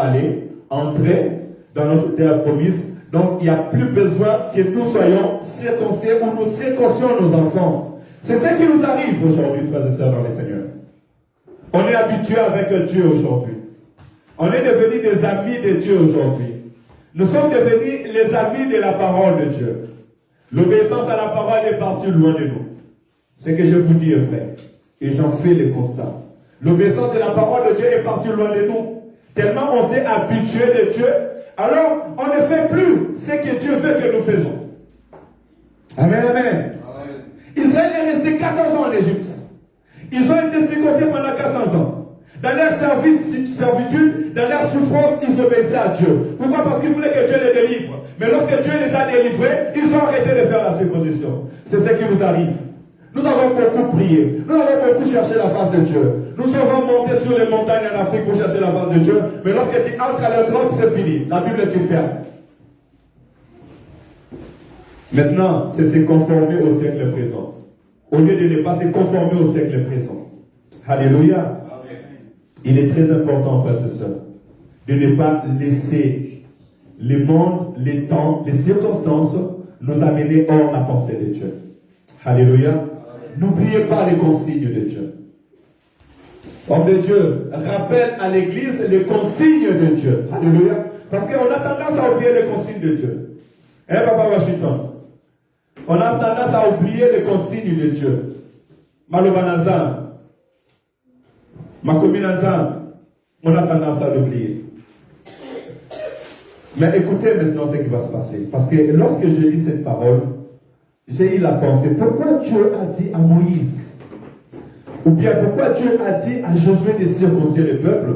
entrer dans notre terre promise. Donc, il n'y a plus besoin que nous soyons circoncis ou nous circoncions nos enfants. C'est ce qui nous arrive aujourd'hui, frères et sœurs dans le Seigneur. On est habitué avec Dieu aujourd'hui. On est devenus des amis de Dieu aujourd'hui. Nous sommes devenus les amis de la parole de Dieu. L'obéissance à la parole est partie loin de nous. Ce que je vous dis est vrai. Et j'en fais le constat. L'obéissance de la parole de Dieu est partie loin de nous. Tellement on s'est habitué de Dieu, alors on ne fait plus ce que Dieu veut que nous faisons. Amen, amen. Israël est resté 400 ans en Égypte. Ils ont été circoncis pendant 400 ans. Dans leur servitude, dans leur souffrance, ils obéissaient à Dieu. Pourquoi? Parce qu'ils voulaient que Dieu les délivre. Mais lorsque Dieu les a délivrés, ils ont arrêté de faire la circoncision. C'est ce qui nous arrive. Nous avons beaucoup prié. Nous avons beaucoup cherché la face de Dieu. Nous sommes montés sur les montagnes en Afrique pour chercher la face de Dieu. Mais lorsque tu entres à leur grotte, c'est fini. La Bible est ferme. Maintenant, c'est se conformer au siècle présent. Au lieu de ne pas se conformer au siècle présent. Alléluia. Il est très important, frères et sœurs, de ne pas laisser le monde, les temps, les circonstances nous amener hors la pensée de Dieu. Alléluia. N'oubliez pas les consignes de Dieu. Homme de Dieu, rappelle à l'Église les consignes de Dieu. Alléluia. Parce qu'on a tendance à oublier les consignes de Dieu. Hein, Papa Washington? On a tendance à oublier les consignes de Dieu. Malobanazam. Makominazam. On a tendance à l'oublier. Mais écoutez maintenant ce qui va se passer. Parce que lorsque je lis cette parole, j'ai eu la pensée, pourquoi Dieu a dit à Moïse, ou bien pourquoi Dieu a dit à Josué de circoncire le peuple,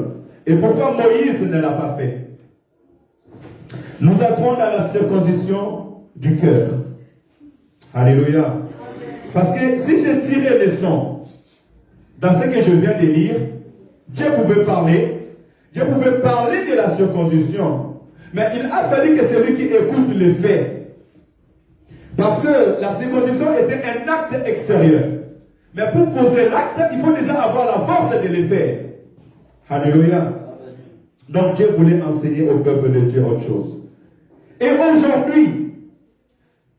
et pourquoi Moïse ne l'a pas fait? Nous entrons dans la circoncision du cœur. Alléluia. Parce que si je tirais les sons dans ce que je viens de lire, Dieu pouvait parler de la circoncision, mais il a fallu que celui qui écoute le fait. Parce que la circoncision était un acte extérieur. Mais pour poser l'acte, il faut déjà avoir la force de le faire. Alléluia. Donc Dieu voulait enseigner au peuple de Dieu autre chose. Et aujourd'hui,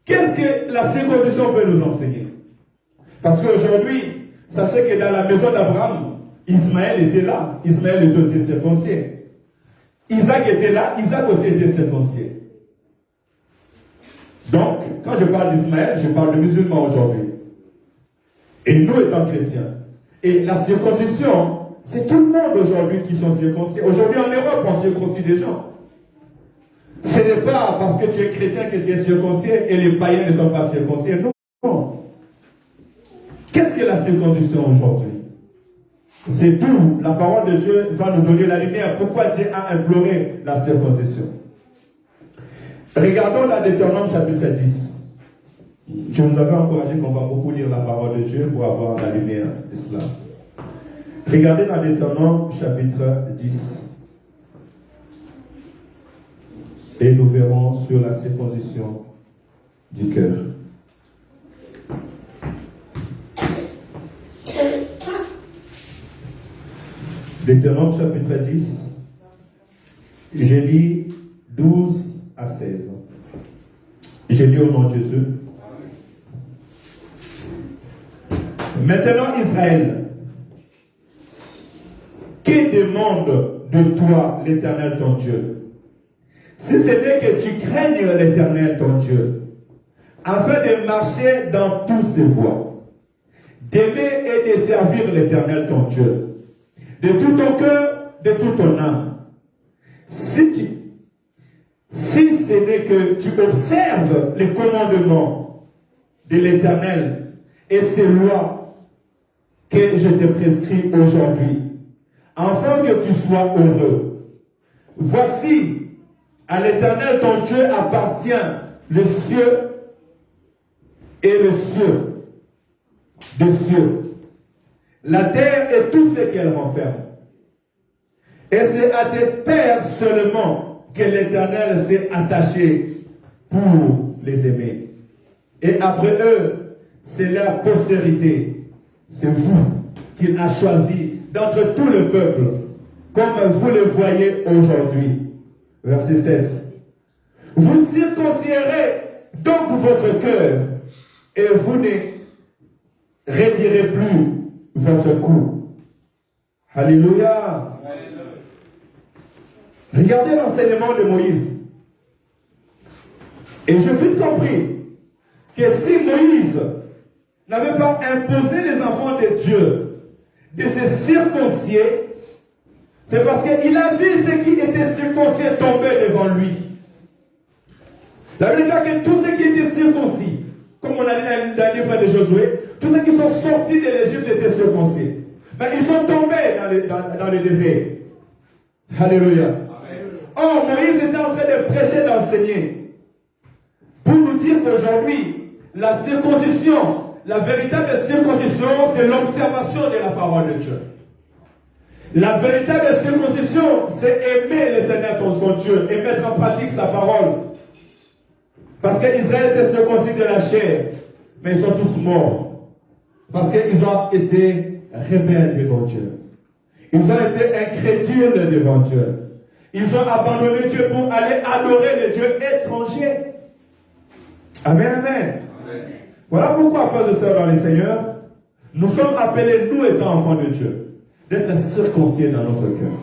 qu'est-ce que la circoncision peut nous enseigner? Parce qu'aujourd'hui, sachez que dans la maison d'Abraham, Ismaël était là. Ismaël était circoncis. Isaac était là. Isaac aussi était circoncis. Donc, quand je parle d'Ismaël, je parle de musulmans aujourd'hui. Et nous étant chrétiens. Et la circoncision, c'est tout le monde aujourd'hui qui sont circoncis. Aujourd'hui en Europe, on circoncis des gens. Ce n'est pas parce que tu es chrétien que tu es circoncis et les païens ne sont pas circoncis. Non. Qu'est-ce que la circoncision aujourd'hui? C'est d'où la parole de Dieu va nous donner la lumière. Pourquoi Dieu a imploré la circoncision? Regardons la Deutéronome chapitre 10. Je vous avais encouragé qu'on va beaucoup lire la parole de Dieu pour avoir la lumière de cela. Regardez dans Deutéronome chapitre 10. Et nous verrons sur la circoncision du cœur. Deutéronome chapitre 10, je lis 12 à 16. Je lis au nom de Jésus. Maintenant Israël, que demande de toi l'Éternel ton Dieu? Si ce n'est que tu craignes l'Éternel ton Dieu, afin de marcher dans toutes ses voies, d'aimer et de servir l'Éternel ton Dieu, de tout ton cœur, de toute ton âme. Si ce n'est que tu observes les commandements de l'Éternel et ses lois que je te prescris aujourd'hui, afin que tu sois heureux. Voici, à l'Éternel ton Dieu appartient le ciel et le ciel des cieux, la terre et tout ce qu'elle renferme. Et c'est à tes pères seulement que l'Éternel s'est attaché pour les aimer. Et après eux, c'est leur postérité. C'est vous qu'il a choisi d'entre tout le peuple, comme vous le voyez aujourd'hui. Verset 16. Vous circoncirez donc votre cœur, et vous ne raidirez plus votre cou. Alléluia. Regardez l'enseignement de Moïse. Et je vous compris que si Moïse n'avait pas imposé les enfants de Dieu de se circoncire, c'est parce qu'il a vu ceux qui étaient circoncis tomber devant lui. La Bible dit que tous ceux qui étaient circoncis, comme on a dit dans le livre de Josué, tous ceux qui sont sortis de l'Égypte étaient circoncis. Mais ils sont tombés dans le désert. Alléluia. Or, Moïse était en train de prêcher, d'enseigner, pour nous dire qu'aujourd'hui, la circoncision, la véritable circoncision, c'est l'observation de la parole de Dieu. La véritable circoncision, c'est aimer le Seigneur ton son Dieu et mettre en pratique sa parole. Parce qu'Israël était circoncis de la chair, mais ils sont tous morts. Parce qu'ils ont été rebelles devant Dieu. Ils ont été incrédules devant Dieu. Ils ont abandonné Dieu pour aller adorer les dieux étrangers. Amen, amen. Voilà pourquoi, frères et sœurs dans le Seigneur, nous sommes appelés, nous étant enfants de Dieu, d'être circoncis dans notre cœur.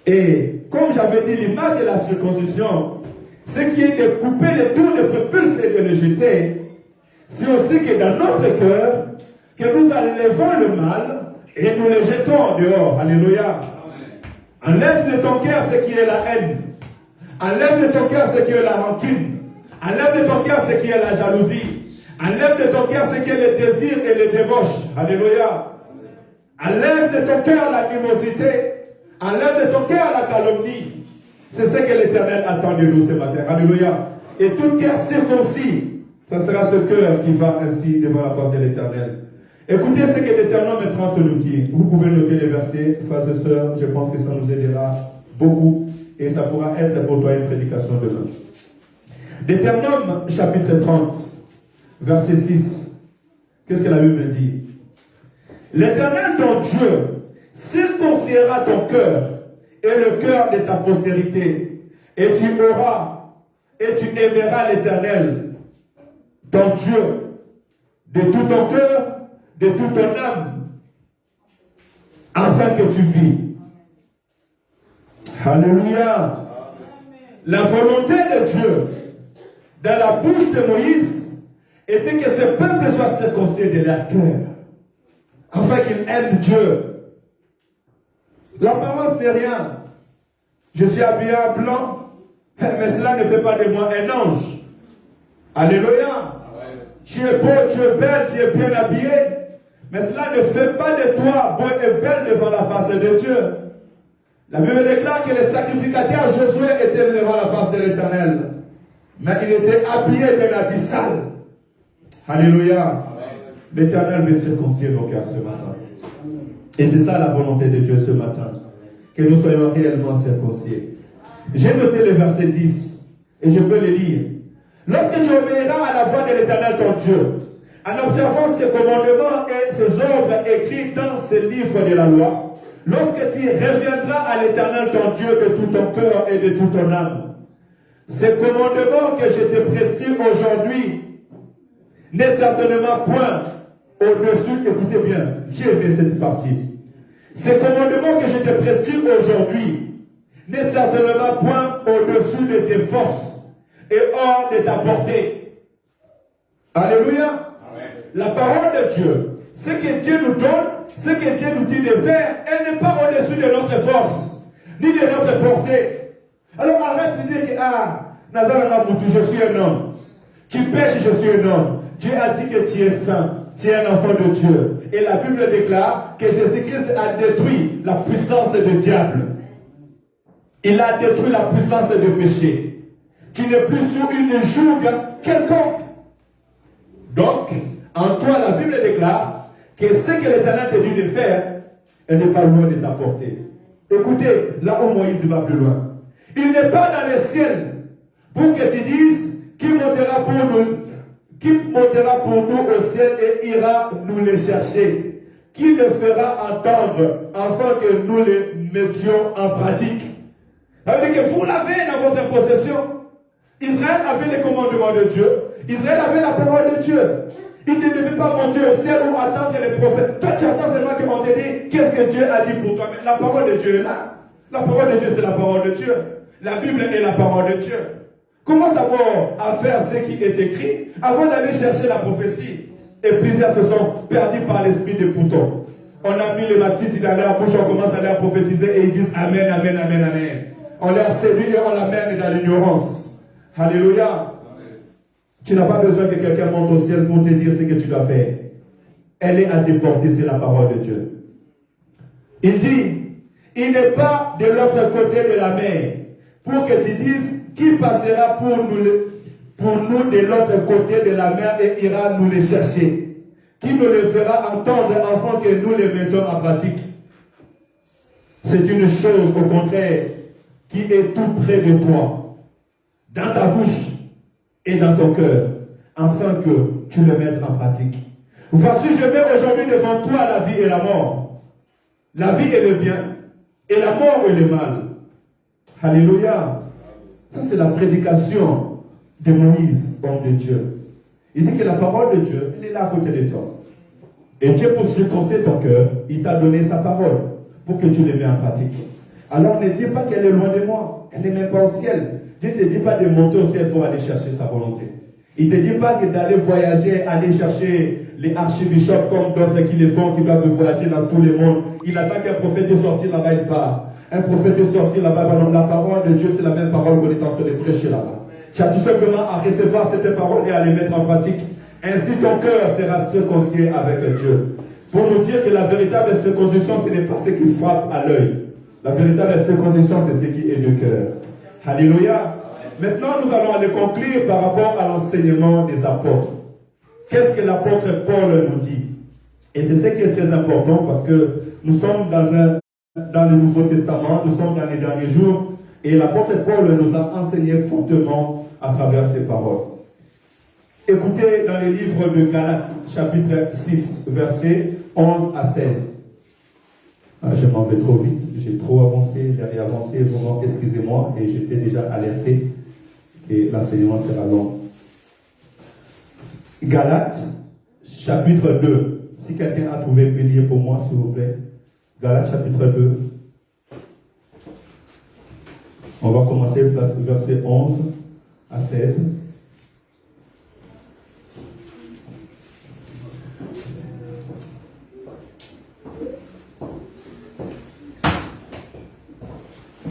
Et comme j'avais dit, l'image de la circoncision, ce qui est de couper les tours de prépuces et de les jeter, c'est aussi que dans notre cœur, que nous enlevons le mal et nous le jetons dehors. Alléluia. Enlève de ton cœur ce qui est la haine. Enlève de ton cœur ce qui est la rancune. Enlève de ton cœur ce qui est la jalousie. Enlève de ton cœur ce qui est le désir et le débauche. Alléluia. Enlève de ton cœur l'animosité. Enlève de ton cœur la calomnie. C'est ce que l'Éternel attend de nous ce matin. Alléluia. Et tout cœur circoncis, ce sera ce cœur qui va ainsi devant la porte de l'Éternel. Écoutez ce que l'Éternel 30 nous dit. Vous pouvez noter les versets, frères et sœurs. Je pense que ça nous aidera beaucoup. Et ça pourra être pour toi une prédication demain. Deutéronome chapitre 30, verset 6. Qu'est-ce que la Bible dit? L'Éternel ton Dieu circoncira ton cœur et le cœur de ta postérité, et tu aimeras l'Éternel, ton Dieu, de tout ton cœur, de toute ton âme, afin que tu vis. Alléluia. La volonté de Dieu dans la bouche de Moïse était que ce peuple soit circoncis de leur cœur, afin qu'ils aiment Dieu. L'apparence n'est rien. Je suis habillé en blanc, mais cela ne fait pas de moi un ange. Alléluia. Tu es beau, tu es belle, tu es bien habillé, mais cela ne fait pas de toi beau et belle devant la face de Dieu. La Bible déclare que le sacrificateur Josué était devant la face de l'Éternel, mais il était habillé d'un habit sale. Alléluia. L'Éternel veut circoncire nos cœurs ce matin. Et c'est ça la volonté de Dieu ce matin, que nous soyons réellement circoncis. J'ai noté le verset 10 et je peux le lire. Lorsque tu obéiras à la voix de l'Éternel ton Dieu, en observant ses commandements et ses ordres écrits dans ce livre de la loi, lorsque tu reviendras à l'Éternel ton Dieu de tout ton cœur et de toute ton âme, ces commandements que je te prescris aujourd'hui n'est certainement point au-dessus, écoutez bien, Dieu aimé cette partie. Ces commandements que je te prescris aujourd'hui n'est certainement point au-dessus de tes forces et hors de ta portée. Alléluia. Amen. La parole de Dieu, ce que Dieu nous donne, ce que Dieu nous dit de faire, elle n'est pas au-dessus de notre force, ni de notre portée. Alors arrête de dire que, Nazareth, je suis un homme. Tu pêches, je suis un homme. Dieu a dit que tu es saint. Tu es un enfant de Dieu. Et la Bible déclare que Jésus-Christ a détruit la puissance du diable. Il a détruit la puissance du péché. Tu n'es plus sur une joug quelconque. Donc, en toi, la Bible déclare que ce que l'Éternel te dit de faire, elle n'est pas loin de ta portée. Écoutez, là où Moïse va plus loin. Il n'est pas dans le ciel pour que tu dises qui montera pour nous au ciel et ira nous les chercher. Qui le fera entendre afin que nous les mettions en pratique. Ça veut dire que vous l'avez dans votre possession. Israël avait les commandements de Dieu. Israël avait la parole de Dieu. Il ne devait pas monter au ciel ou attendre les prophètes. Toi, tu attends seulement qu'on te dise qu'est-ce que Dieu a dit pour toi. Mais la parole de Dieu est là. La parole de Dieu, c'est la parole de Dieu. La Bible est la parole de Dieu. Comment d'abord à faire ce qui est écrit avant d'aller chercher la prophétie? Et plusieurs se sont perdus par l'esprit des boutons. On a mis les baptistes dans leur bouche, on commence à leur prophétiser et ils disent Amen, Amen, Amen, Amen. On leur séduit et on l'amène dans l'ignorance. Alléluia. Amen. Tu n'as pas besoin que quelqu'un monte au ciel pour te dire ce que tu dois faire. Elle est à déporter, c'est la parole de Dieu. Il dit, il n'est pas de l'autre côté de la mer pour que tu dises qui passera pour nous de l'autre côté de la mer et ira nous les chercher. Qui nous les fera entendre afin que nous les mettions en pratique. C'est une chose au contraire qui est tout près de toi, dans ta bouche et dans ton cœur, afin que tu le mettes en pratique. Voici, je mets aujourd'hui devant toi la vie et la mort. La vie et le bien, et la mort et le mal. Alléluia. Ça, c'est la prédication de Moïse, homme de Dieu. Il dit que la parole de Dieu, elle est là à côté de toi. Et Dieu, pour circoncire ton cœur, il t'a donné sa parole pour que tu les mettes en pratique. Alors ne dis pas qu'elle est loin de moi. Elle n'est même pas au ciel. Dieu ne te dit pas de monter au ciel pour aller chercher sa volonté. Il ne te dit pas que d'aller voyager, aller chercher les archibishops comme d'autres qui le font, qui doivent voyager dans tout le monde. Il attend qu'un prophète de sortir là-bas, il part. Un prophète de sortir là-bas, la parole de Dieu, c'est la même parole qu'on est en train de prêcher là-bas. Tu as tout simplement à recevoir cette parole et à les mettre en pratique. Ainsi ton cœur sera circoncis avec Dieu. Pour nous dire que la véritable circoncision, ce n'est pas ce qui frappe à l'œil. La véritable circoncision, c'est ce qui est de cœur. Alléluia. Maintenant, nous allons aller conclure par rapport à l'enseignement des apôtres. Qu'est-ce que l'apôtre Paul nous dit? Et c'est ce qui est très important parce que nous sommes dans le Nouveau Testament, nous sommes dans les derniers jours. Et l'apôtre Paul nous a enseigné fortement à travers ces paroles. Écoutez dans les livres de Galates, chapitre 6, versets 11 à 16. Je m'en vais trop vite, j'ai trop avancé, j'avais avancé, vraiment, excusez-moi, et j'étais déjà alerté, et l'enseignement sera long. Galates, chapitre 2. Si quelqu'un a trouvé, peut lire pour moi, s'il vous plaît. Galates, chapitre 2. On va commencer verset 11 à 16.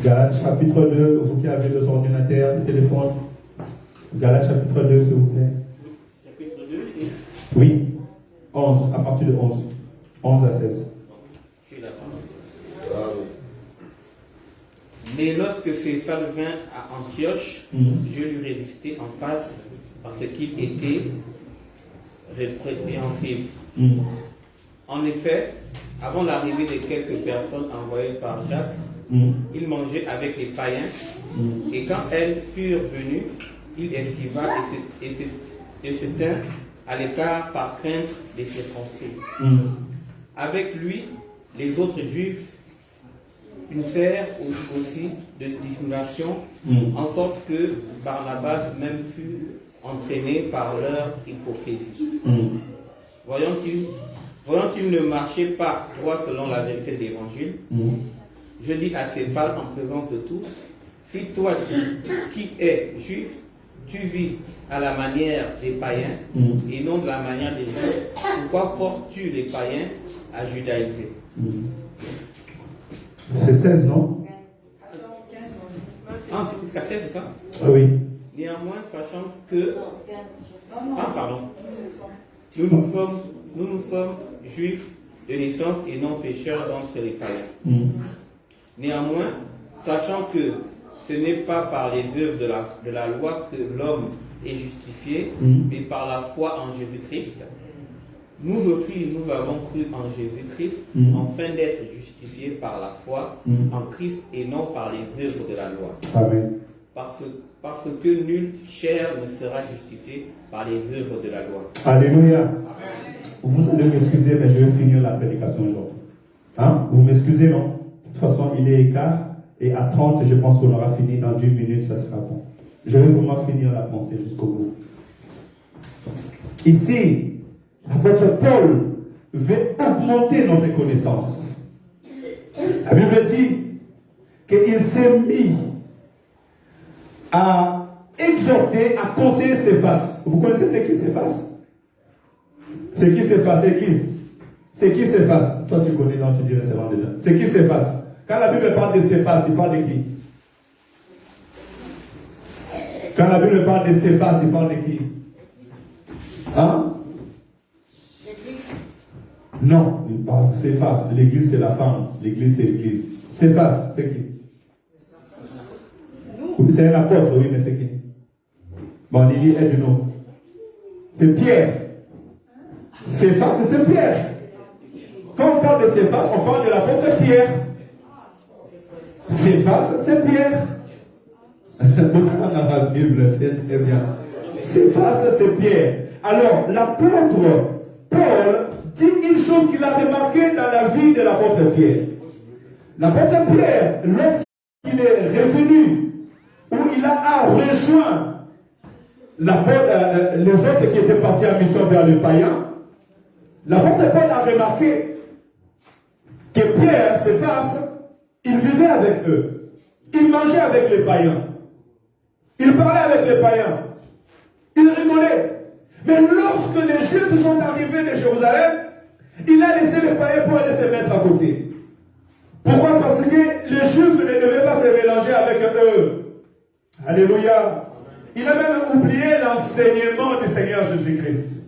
Galates chapitre 2, vous qui avez les ordinateurs, le téléphone. Galates chapitre 2, s'il vous plaît. Chapitre 2, et... Oui, 11, à partir de 11. 11 à 16. Je suis d'accord. Mais lorsque Céphale vint à Antioche, je lui résistai en face parce qu'il était répréhensible. En effet, avant l'arrivée de quelques personnes envoyées par Jacques, il mangeait avec les païens, et quand elles furent venues, il esquiva et se tint à l'écart par crainte des circoncis. Avec lui, les autres juifs usèrent aussi de dissimulation, en sorte que Barnabas même fut entraîné par leur hypocrisie. Voyant qu'il ne marchait pas droit selon la vérité de l'évangile, je dis à Céphale en présence de tous, si toi qui es juif, tu vis à la manière des païens et non de la manière des juifs, pourquoi forces-tu les païens à judaïser? C'est 16, non? Ah, jusqu'à 16, c'est ça? Oui. Néanmoins, sachant que... Ah, pardon. Nous sommes juifs de naissance et non pécheurs d'entre les païens. Néanmoins, sachant que ce n'est pas par les œuvres de la loi que l'homme est justifié, mais par la foi en Jésus-Christ, nous aussi, nous avons cru en Jésus-Christ, afin d'être justifiés par la foi en Christ et non par les œuvres de la loi. Amen. Parce que nulle chair ne sera justifiée par les œuvres de la loi. Alléluia. Amen. Vous allez m'excuser, mais je vais finir la prédication aujourd'hui. Hein? Vous m'excusez, non? De toute façon, il est écart, et à 30, je pense qu'on aura fini dans 10 minutes, ça sera bon. Je vais vraiment finir la pensée jusqu'au bout. Ici, l'apôtre Paul veut augmenter notre connaissance. La Bible dit qu'il s'est mis à exhorter, à conseiller Céphas. Vous connaissez ce qui s'efface? Ce qui s'efface, c'est qui? C'est qui s'efface? Toi tu connais, non, tu dirais c'est bon déjà. C'est qui s'efface? Quand la Bible parle de Céphas, il parle de qui? Quand la Bible parle de Céphas, il parle de qui? Hein? Non, il parle de Céphas. L'église c'est la femme, l'église c'est l'église. Céphas, c'est qui? C'est un apôtre, oui, mais c'est qui? Bon, Lily, aide-nous. C'est Pierre. Céphas, c'est Pierre. Quand on parle de Céphas, on parle de l'apôtre Pierre. Céphas, c'est Pierre. Dans la Bible, c'est très bien. Céphas, c'est Pierre. Alors, l'apôtre Paul dit une chose qu'il a remarquée dans la vie de l'apôtre Pierre. L'apôtre Pierre, lorsqu'il est revenu, où il a rejoint les autres qui étaient partis en mission vers le païen, l'apôtre Paul a remarqué que Pierre, Céphas, il vivait avec eux. Il mangeait avec les païens. Il parlait avec les païens. Il rigolait. Mais lorsque les Juifs sont arrivés de Jérusalem, il a laissé les païens pour aller se mettre à côté. Pourquoi? Parce que les Juifs ne devaient pas se mélanger avec eux. Alléluia. Il a même oublié l'enseignement du Seigneur Jésus-Christ.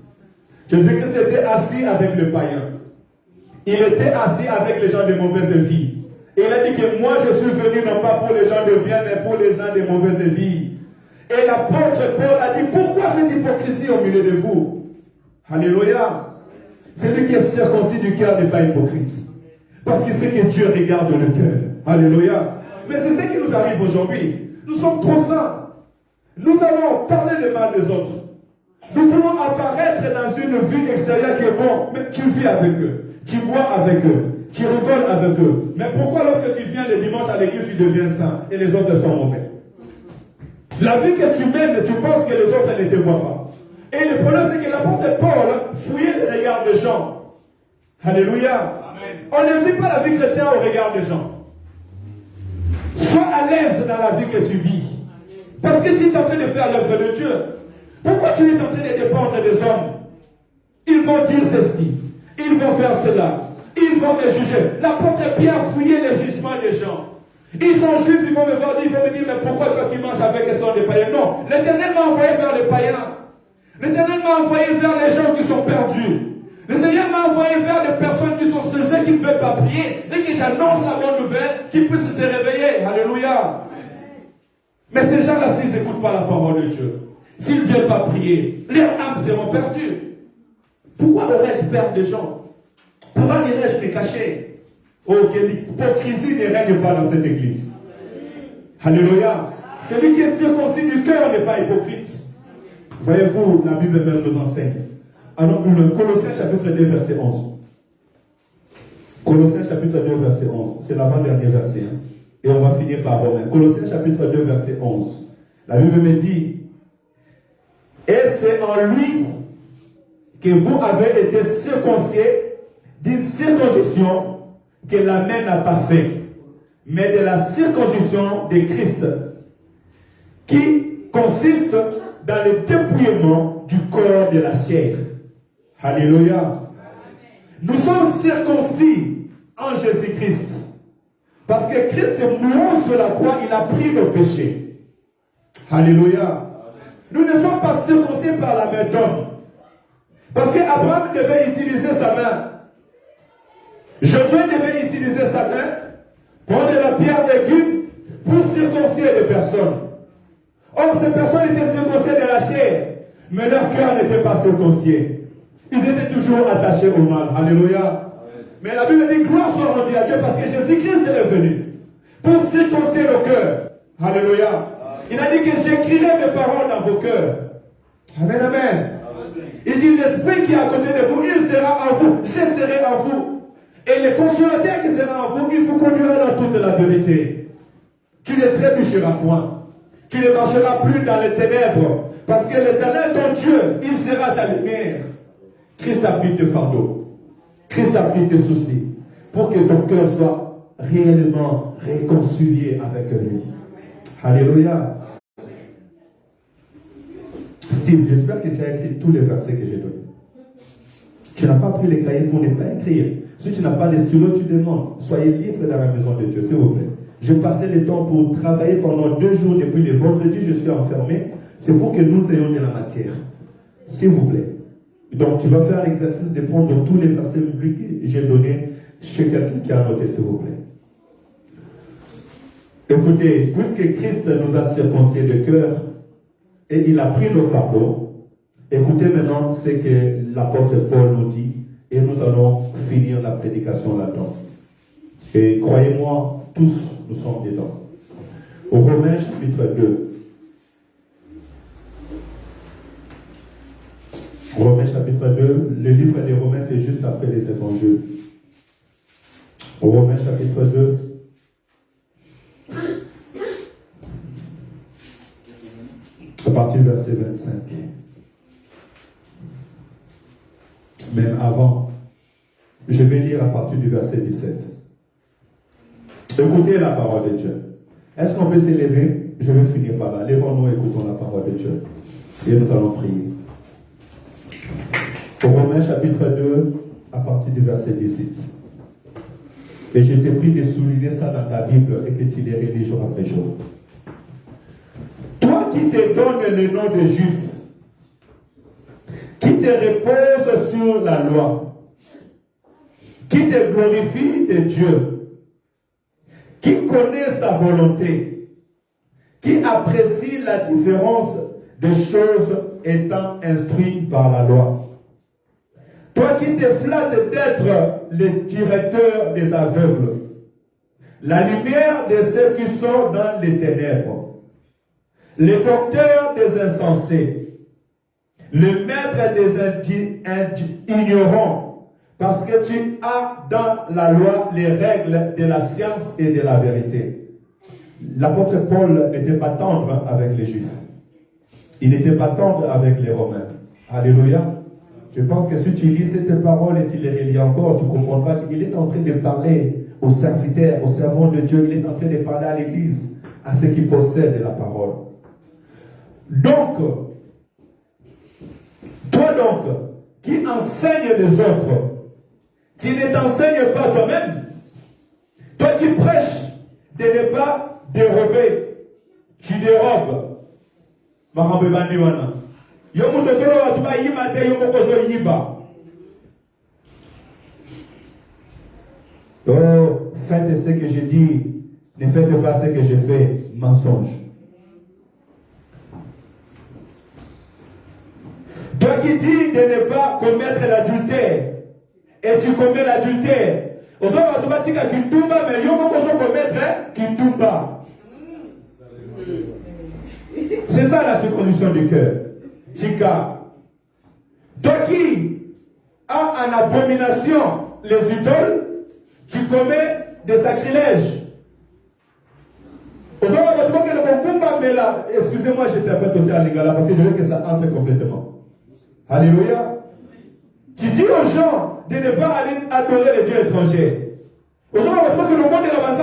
Jésus-Christ était assis avec le païen. Il était assis avec les gens de mauvaise vie. Et il a dit que moi je suis venu non pas pour les gens de bien, mais pour les gens de mauvaise vie. Et l'apôtre Paul a dit, pourquoi cette hypocrisie au milieu de vous? Alléluia. Celui qui est circoncis du cœur n'est pas hypocrite. Parce qu'il sait que Dieu regarde le cœur. Alléluia. Mais c'est ce qui nous arrive aujourd'hui. Nous sommes trop saints. Nous allons parler le mal des autres. Nous voulons apparaître dans une vie extérieure qui est bon. Mais tu vis avec eux. Tu bois avec eux. Tu rigoles avec eux. Mais pourquoi lorsque tu viens le dimanche à l'église, tu deviens saint et les autres sont mauvais? La vie que tu mènes, tu penses que les autres ne te voient pas. Et le problème, c'est que l'apôtre Paul fouillait les regards des gens. Alléluia. Amen. On ne vit pas la vie chrétienne au regard des gens. Sois à l'aise dans la vie que tu vis. Parce que tu es en train de faire l'œuvre de Dieu. Pourquoi tu es en train de dépendre des hommes? Ils vont dire ceci. Ils vont faire cela. Ils vont me juger. L'apôtre Pierre fouillait les jugements des gens. Ils sont juifs, ils vont me voir, ils vont me dire, mais pourquoi toi tu manges avec les sons des païens? Non, l'Éternel m'a envoyé vers les païens. L'Éternel m'a envoyé vers les gens qui sont perdus. Le Seigneur m'a envoyé vers des personnes qui sont sujets, qui ne veulent pas prier, et qui j'annonce la bonne nouvelle, qui puissent se réveiller. Alléluia. Mais ces gens-là, s'ils n'écoutent pas la parole de Dieu, s'ils ne viennent pas prier, leurs âmes seront perdues. Pourquoi aurais-je perdre des gens? Pourquoi irais-je me cacher? Oh, que l'hypocrisie ne règne pas dans cette église. Alléluia. Celui qui est circoncis du cœur n'est pas hypocrite. Voyez-vous, la Bible même nous enseigne. Alors, Colossiens chapitre 2, verset 11. Colossiens chapitre 2, verset 11. C'est l'avant-dernier verset. Hein. Et on va finir par Romains. Colossiens chapitre 2, verset 11. La Bible me dit, et c'est en lui que vous avez été circoncis d'une circoncision que la main n'a pas fait, mais de la circoncision de Christ, qui consiste dans le dépouillement du corps de la chair. Alléluia. Nous sommes circoncis en Jésus-Christ. Parce que Christ est mort sur la croix, il a pris nos péchés. Alléluia. Nous ne sommes pas circoncis par la main d'homme. Parce qu'Abraham devait utiliser sa main. Josué devait utiliser sa main, prendre la pierre d'aiguille pour circoncire les personnes. Or, ces personnes étaient circoncisées de la chair, mais leur cœur n'était pas circoncis. Ils étaient toujours attachés au mal. Alléluia. Mais la Bible dit gloire soit rendue à Dieu parce que Jésus-Christ est venu pour circoncire le cœur. Alléluia. Il a dit que j'écrirai mes paroles dans vos cœurs. Amen, amen. Il dit l'esprit qui est à côté de vous, il sera en vous, je serai en vous. Et le consolateur qui sera en vous, il vous conduira dans toute la vérité. Tu ne trébucheras point. Tu ne marcheras plus dans les ténèbres. Parce que l'Éternel, ton Dieu, il sera ta lumière. Christ a pris tes fardeaux. Christ a pris tes soucis. Pour que ton cœur soit réellement réconcilié avec lui. Alléluia. Steve, j'espère que tu as écrit tous les versets que j'ai donnés. Tu n'as pas pris les cahiers pour ne pas écrire. Si tu n'as pas de stylo, tu demandes. Soyez libre dans la maison de Dieu, s'il vous plaît. J'ai passé le temps pour travailler pendant 2 jours depuis le vendredi, je suis enfermé. C'est pour que nous ayons de la matière. S'il vous plaît. Donc, tu vas faire l'exercice de prendre tous les versets bibliques que j'ai donnés chez quelqu'un qui a noté, s'il vous plaît. Écoutez, puisque Christ nous a circoncis de cœur et il a pris nos fardeaux, écoutez maintenant ce que l'apôtre Paul nous dit et nous allons finir la prédication là-dedans. Et croyez-moi, tous nous sommes dedans. Au Romains chapitre 2. Romains chapitre 2, le livre des Romains c'est juste après les évangiles. Romains chapitre 2. À partir du verset 25. Même avant, je vais lire à partir du verset 17. Écoutez la parole de Dieu. Est-ce qu'on peut s'élever? Je vais finir par là. Lèvons-nous et écoutons la parole de Dieu. Et nous allons prier. Au Romains chapitre 2, à partir du verset 17. Et je t'ai pris de souligner ça dans ta Bible et que tu les relis jour après jour. Toi qui te donnes le nom de juif, qui te repose sur la loi, qui te glorifie de Dieu, qui connaît sa volonté, qui apprécie la différence des choses étant instruit par la loi. Toi qui te flattes d'être le directeur des aveugles, la lumière de ceux qui sont dans les ténèbres, le docteur des insensés, le maître des ignorants, parce que tu as dans la loi les règles de la science et de la vérité. L'apôtre Paul n'était pas tendre avec les Juifs. Il n'était pas tendre avec les Romains. Alléluia. Je pense que si tu lis cette parole et tu les relis encore, tu comprendras qu'il est en train de parler aux serviteurs, aux servants de Dieu. Il est en train de parler à l'Église, à ceux qui possèdent la parole. Donc, toi donc, qui enseignes les autres, tu ne t'enseignes pas toi-même. Toi qui prêches de ne pas dérober, tu dérobes. Oh, faites ce que je dis, ne faites pas ce que je fais, mensonge. Toi qui dis de ne pas commettre l'adultère, et tu commets l'adultère, c'est ça la circoncision du cœur. Chica. Toi qui as en abomination les idoles, tu commets des sacrilèges. Excusez-moi, je t'appelle aussi à l'Ingala parce que je veux que ça entre complètement. Alléluia. Tu dis aux gens de ne pas aller adorer les dieux étrangers. Aujourd'hui, on va que le monde est là-bas,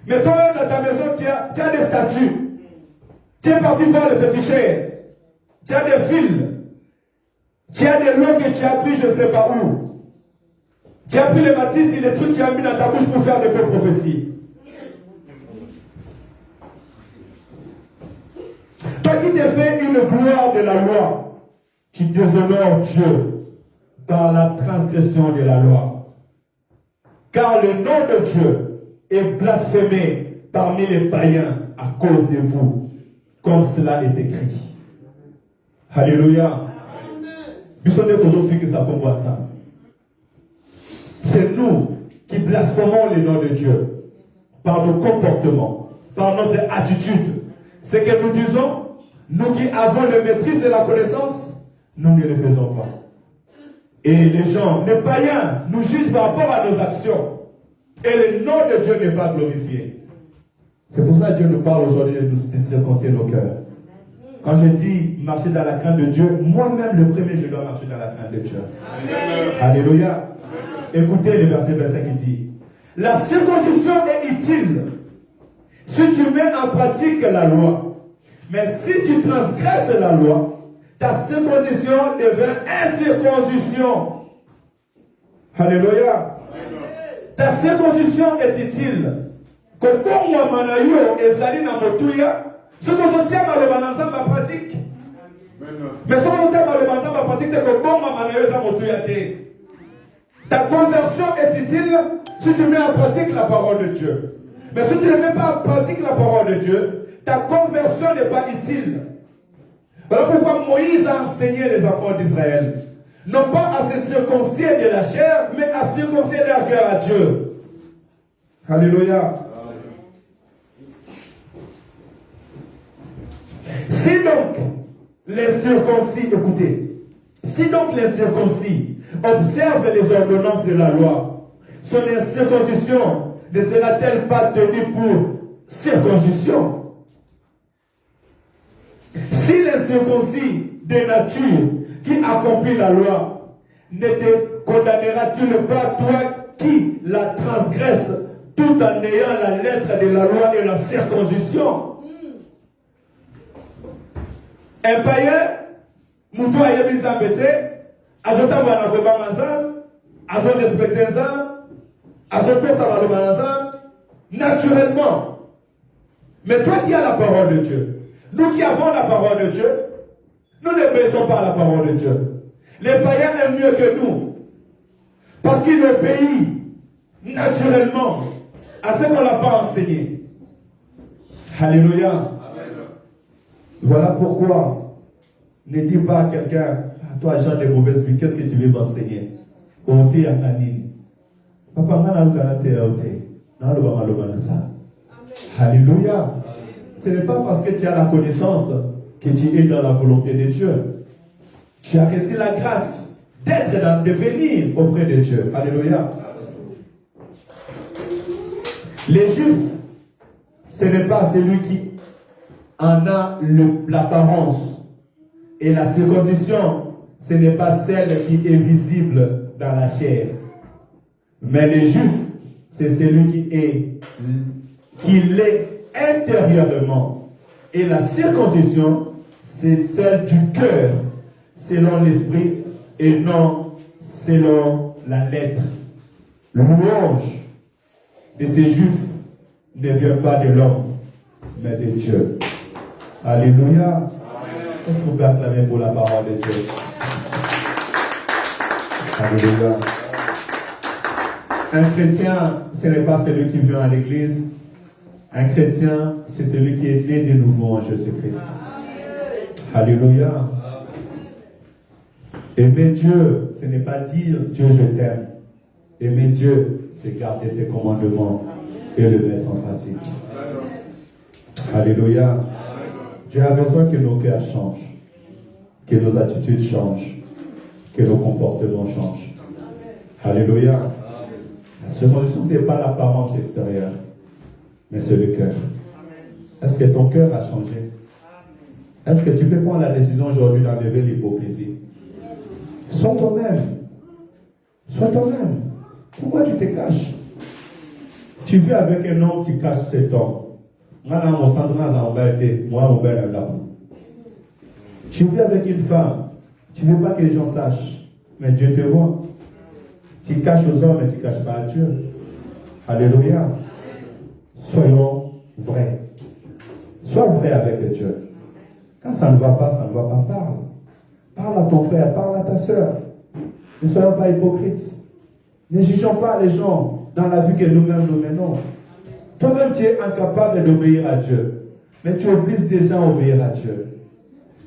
mais toi, dans ta maison, tu as des statues. Tu es parti voir le féticheur. Tu as des fils. Tu as des lots que tu as pris, je ne sais pas où. Tu as pris les baptismes et les trucs que tu as mis dans ta bouche pour faire des fausses prophéties. Toi qui t'es fait une gloire de la loi, tu déshonores Dieu par la transgression de la loi. Car le nom de Dieu est blasphémé parmi les païens à cause de vous, comme cela est écrit. Alléluia. C'est nous qui blasphémons le nom de Dieu par nos comportements, par notre attitude. Ce que nous disons, nous qui avons la maîtrise de la connaissance, nous ne le faisons pas. Et les gens, les païens, nous jugent par rapport à nos actions. Et le nom de Dieu n'est pas glorifié. C'est pour ça que Dieu nous parle aujourd'hui de nous circoncire nos cœurs. Quand je dis marcher dans la crainte de Dieu, moi-même le premier, je dois marcher dans la crainte de Dieu. Amen. Alléluia. Écoutez le verset 25 qui dit: la circoncision est utile si tu mets en pratique la loi. Mais si tu transgresses la loi, ta circoncision devient incirconcision. Alléluia. Ta circoncision est utile. Que pour moi, manayo et Zalina Motuya, ce que je tiens à le ma pratique. Mais ce que je tiens à le ma pratique, c'est que pour moi, manayo et Motuya. Ta conversion est utile si tu mets en pratique la parole de Dieu. Mais si tu ne mets pas en pratique la parole de Dieu, ta conversion n'est pas utile. Voilà pourquoi Moïse a enseigné les enfants d'Israël, non pas à se circoncire de la chair, mais à circoncire leur cœur à Dieu. Alléluia. Si donc les circoncis, écoutez, si donc les circoncis observent les ordonnances de la loi, son incirconcision ne sera-t-elle pas tenue pour circoncision? Si l'incirconcis de nature qui accomplit la loi, ne te condamnera-t-il pas, toi qui la transgresse, tout en ayant la lettre de la loi et la circoncision? Un païen, Moutou a yébi zambete, ajota wana kobangaza, ajo respecter ça, ajo pesa walobangaza, naturellement. Mais toi qui as la parole de Dieu, nous qui avons la parole de Dieu, nous ne baissons pas la parole de Dieu. Les païens aiment mieux que nous, parce qu'ils obéissent naturellement à ce qu'on n'a pas enseigné. Alléluia. Amen. Voilà pourquoi ne dis pas à quelqu'un: toi, Jean de mauvaise vie, qu'est-ce que tu veux m'enseigner? On dit à Anine. Papa, Alléluia. Ce n'est pas parce que tu as la connaissance que tu es dans la volonté de Dieu. Tu as reçu la grâce de venir auprès de Dieu. Alléluia. Les Juifs, ce n'est pas celui qui en a l'apparence. Et la circoncision, ce n'est pas celle qui est visible dans la chair. Mais les Juifs, c'est celui qui l'est intérieurement. Et la circoncision, c'est celle du cœur, selon l'esprit, et non selon la lettre. Le louange de ces Juifs ne vient pas de l'homme, mais de Dieu. Alléluia. Est-ce qu'on peut acclamer pour la parole de Dieu? Alléluia. Un chrétien, ce n'est pas celui qui vient à l'église. Un chrétien, c'est celui qui est né de nouveau en Jésus-Christ. Alléluia. Aimer Dieu, ce n'est pas dire Dieu je t'aime. Aimer Dieu, c'est garder ses commandements et le mettre en pratique. Alléluia. Dieu a besoin que nos cœurs changent, que nos attitudes changent, que nos comportements changent. Alléluia. La circoncision, ce n'est pas l'apparence extérieure, mais c'est le cœur. Est-ce que ton cœur a changé? Est-ce que tu peux prendre la décision aujourd'hui d'enlever l'hypocrisie? Sois toi-même. Sois toi-même. Pourquoi tu te caches? Tu vis avec un homme qui cache cet homme. Tu vis avec une femme. Tu ne veux pas que les gens sachent. Mais Dieu te voit. Tu caches aux hommes, mais tu ne caches pas à Dieu. Alléluia. Soyons vrais. Sois vrai avec Dieu. Quand ça ne va pas, ça ne va pas. Parle. Parle à ton frère, parle à ta soeur. Ne soyons pas hypocrites. Ne jugeons pas les gens dans la vie que nous-mêmes nous menons. Toi-même, tu es incapable d'obéir à Dieu. Mais tu obliges des gens à obéir à Dieu.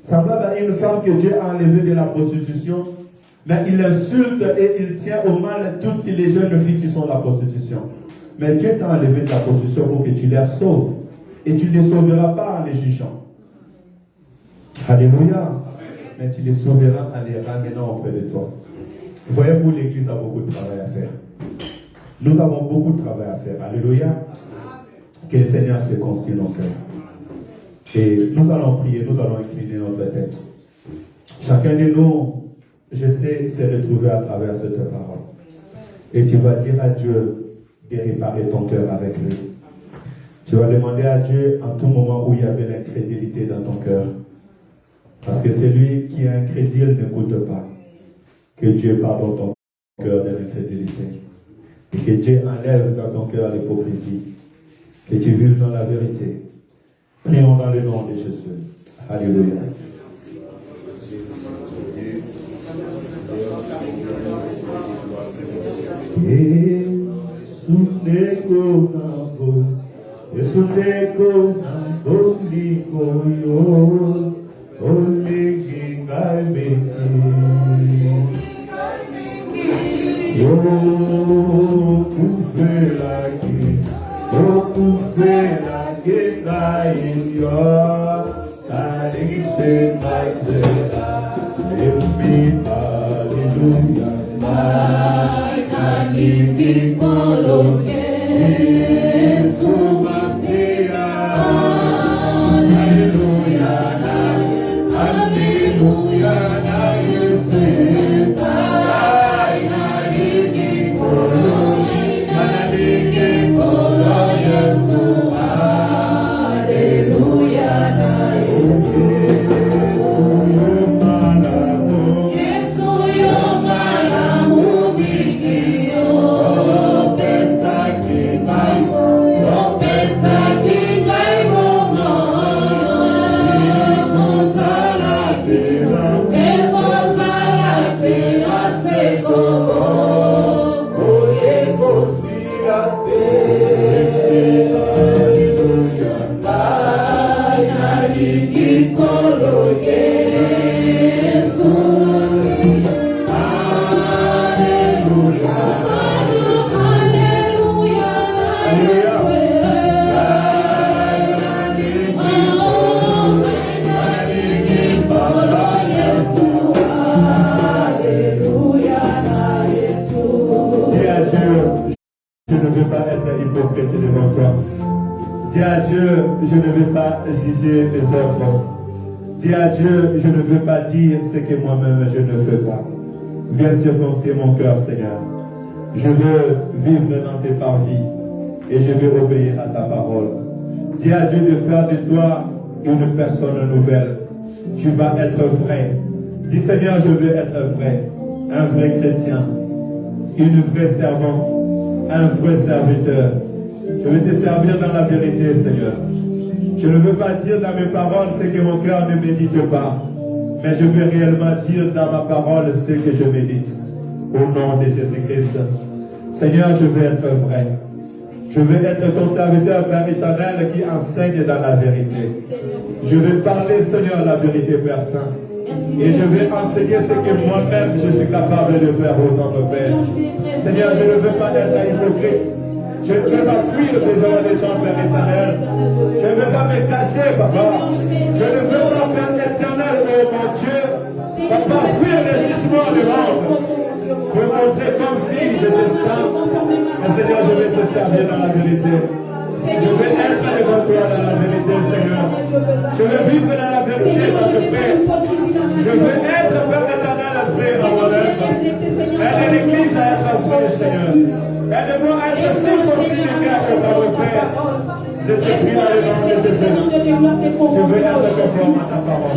Semblable à une femme que Dieu a enlevée de la prostitution, mais il insulte et il tient au mal toutes les jeunes filles qui sont dans la prostitution. Mais Dieu t'a enlevé de la prostitution pour que tu les sauves. Et tu ne les sauveras pas en les jugeant. Alléluia. Mais tu les sauveras en les ramenant auprès de toi. Voyez-vous, l'Église a beaucoup de travail à faire. Nous avons beaucoup de travail à faire. Alléluia. Que le Seigneur se concie nos cœurs. Et nous allons prier, nous allons incliner notre tête. Chacun de nous, je sais, s'est retrouvé à travers cette parole. Et tu vas dire à Dieu de réparer ton cœur avec lui. Tu vas demander à Dieu en tout moment où il y avait l'incrédulité dans ton cœur. Parce que celui qui est incrédule n'écoute pas. Que Dieu pardonne ton cœur de l'incrédulité. Et que Dieu enlève dans ton cœur l'hypocrisie. Que tu vives dans la vérité. Prions dans le nom de Jésus. Alléluia. Yes, Dis à Dieu, je ne veux pas juger les œuvres. Dis à Dieu, je ne veux pas dire ce que moi-même je ne veux pas. Viens circoncire mon cœur, Seigneur. Je veux vivre dans tes parvis et je veux obéir à ta parole. Dis à Dieu de faire de toi une personne nouvelle. Tu vas être vrai. Dis Seigneur, je veux être vrai. Un vrai chrétien. Une vraie servante. Un vrai serviteur. Je veux te servir dans la vérité, Seigneur. Je ne veux pas dire dans mes paroles ce que mon cœur ne médite pas. Mais je veux réellement dire dans ma parole ce que je médite. Au nom de Jésus-Christ. Seigneur, je veux être vrai. Je veux être ton serviteur, Père éternel, qui enseigne dans la vérité. Je veux parler, Seigneur, la vérité, Père Saint. Et je veux enseigner ce que moi-même je suis capable de faire au nom de Père. Seigneur, je ne veux pas être hypocrite. Je ne veux pas fuir devant les gens, Père éternel. Je ne veux pas me cacher, Papa. Je ne veux pas, Père éternel, oh mon Dieu, Papa, fuir le jugement du monde. Me montrer comme si j'étais saint. Mais Seigneur, je vais te servir dans la vérité. Je vais être devant toi dans la vérité, Seigneur. Je veux vivre dans la vérité, notre Père. Je veux être, Père éternel, vrai dans mon œuvre. Aide l'Église à être vraie, Seigneur. Aide-moi à être circoncis du cœur, mon Père. Je te prie dans le nom de Jésus. Je veux être conforme à ta parole.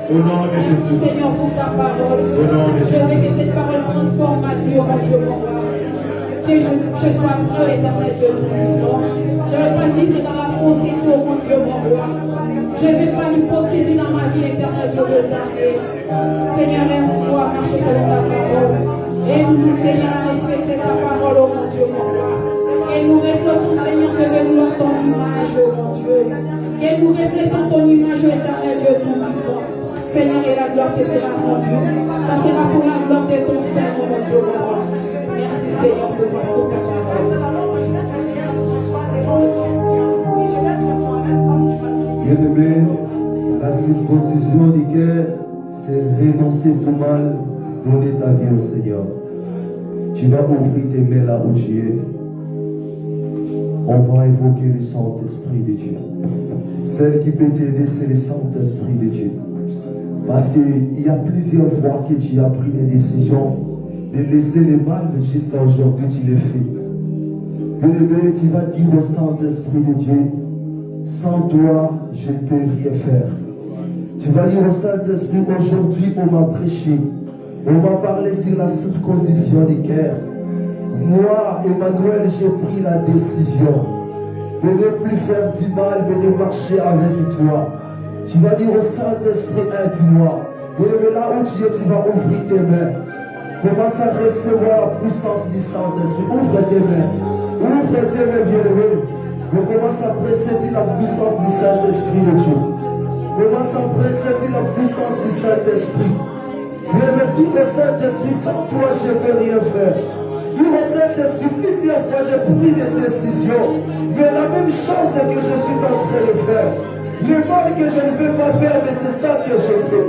Au nom de Jésus. Seigneur, pour ta parole. Au nom de Je veux Jésus. que cette parole transforme ma vie, mon Dieu, mon roi. Que je sois prêt, éternel Dieu tout-puissant. Je ne veux pas vivre dans la fausseté, mon Dieu, mon roi. Je ne veux pas l'hypocrisie dans ma vie, éternel Dieu de l'armée. Seigneur, aide-moi à marcher selon ta parole. Aide-nous, Seigneur, à respecter ta parole, oh mon Dieu, mon roi. Et nous reflétons, Seigneur, que nous ton image, oh mon Dieu. Et nous reflétons ton image, oh éternel Dieu tout-puissant. Seigneur, et la gloire te sera rendue. Ça sera pour la gloire de ton Seigneur, mon Dieu, mon roi. Merci, Seigneur, pour ta parole. Bien-aimé, la circoncision du cœur, c'est renoncer tout mal, donner ta vie au Seigneur. Tu vas ouvrir tes mains là où tu es. On va évoquer le Saint-Esprit de Dieu. Celle qui peut t'aider, c'est le Saint-Esprit de Dieu. Parce qu'il y a plusieurs fois que tu as pris les décisions de laisser le mal, mais jusqu'à aujourd'hui, tu le fais. Bien-aimé, tu vas dire au Saint-Esprit de Dieu, sans toi, je ne peux rien faire. Tu vas dire au Saint-Esprit, aujourd'hui, on m'a prêché. On m'a parlé sur la circoncision du cœur. Moi, Emmanuel, j'ai pris la décision de ne plus faire du mal, mais de marcher avec toi. Tu vas dire au Saint-Esprit, aide-moi. Et là où tu es, tu vas ouvrir tes mains. Commence à recevoir la puissance du Saint-Esprit. Ouvre tes mains. Ouvre tes mains, bien-aimé. On commence à précéder la puissance du Saint-Esprit de Dieu. Commence à précéder la puissance du Saint-Esprit. Mais dis au Saint-Esprit, sans toi, je ne peux rien faire. Dis au Saint-Esprit, plusieurs fois, j'ai pris des décisions. Mais la même chose que je suis en train de faire. Le mal que je ne veux pas faire, mais c'est ça que je fais.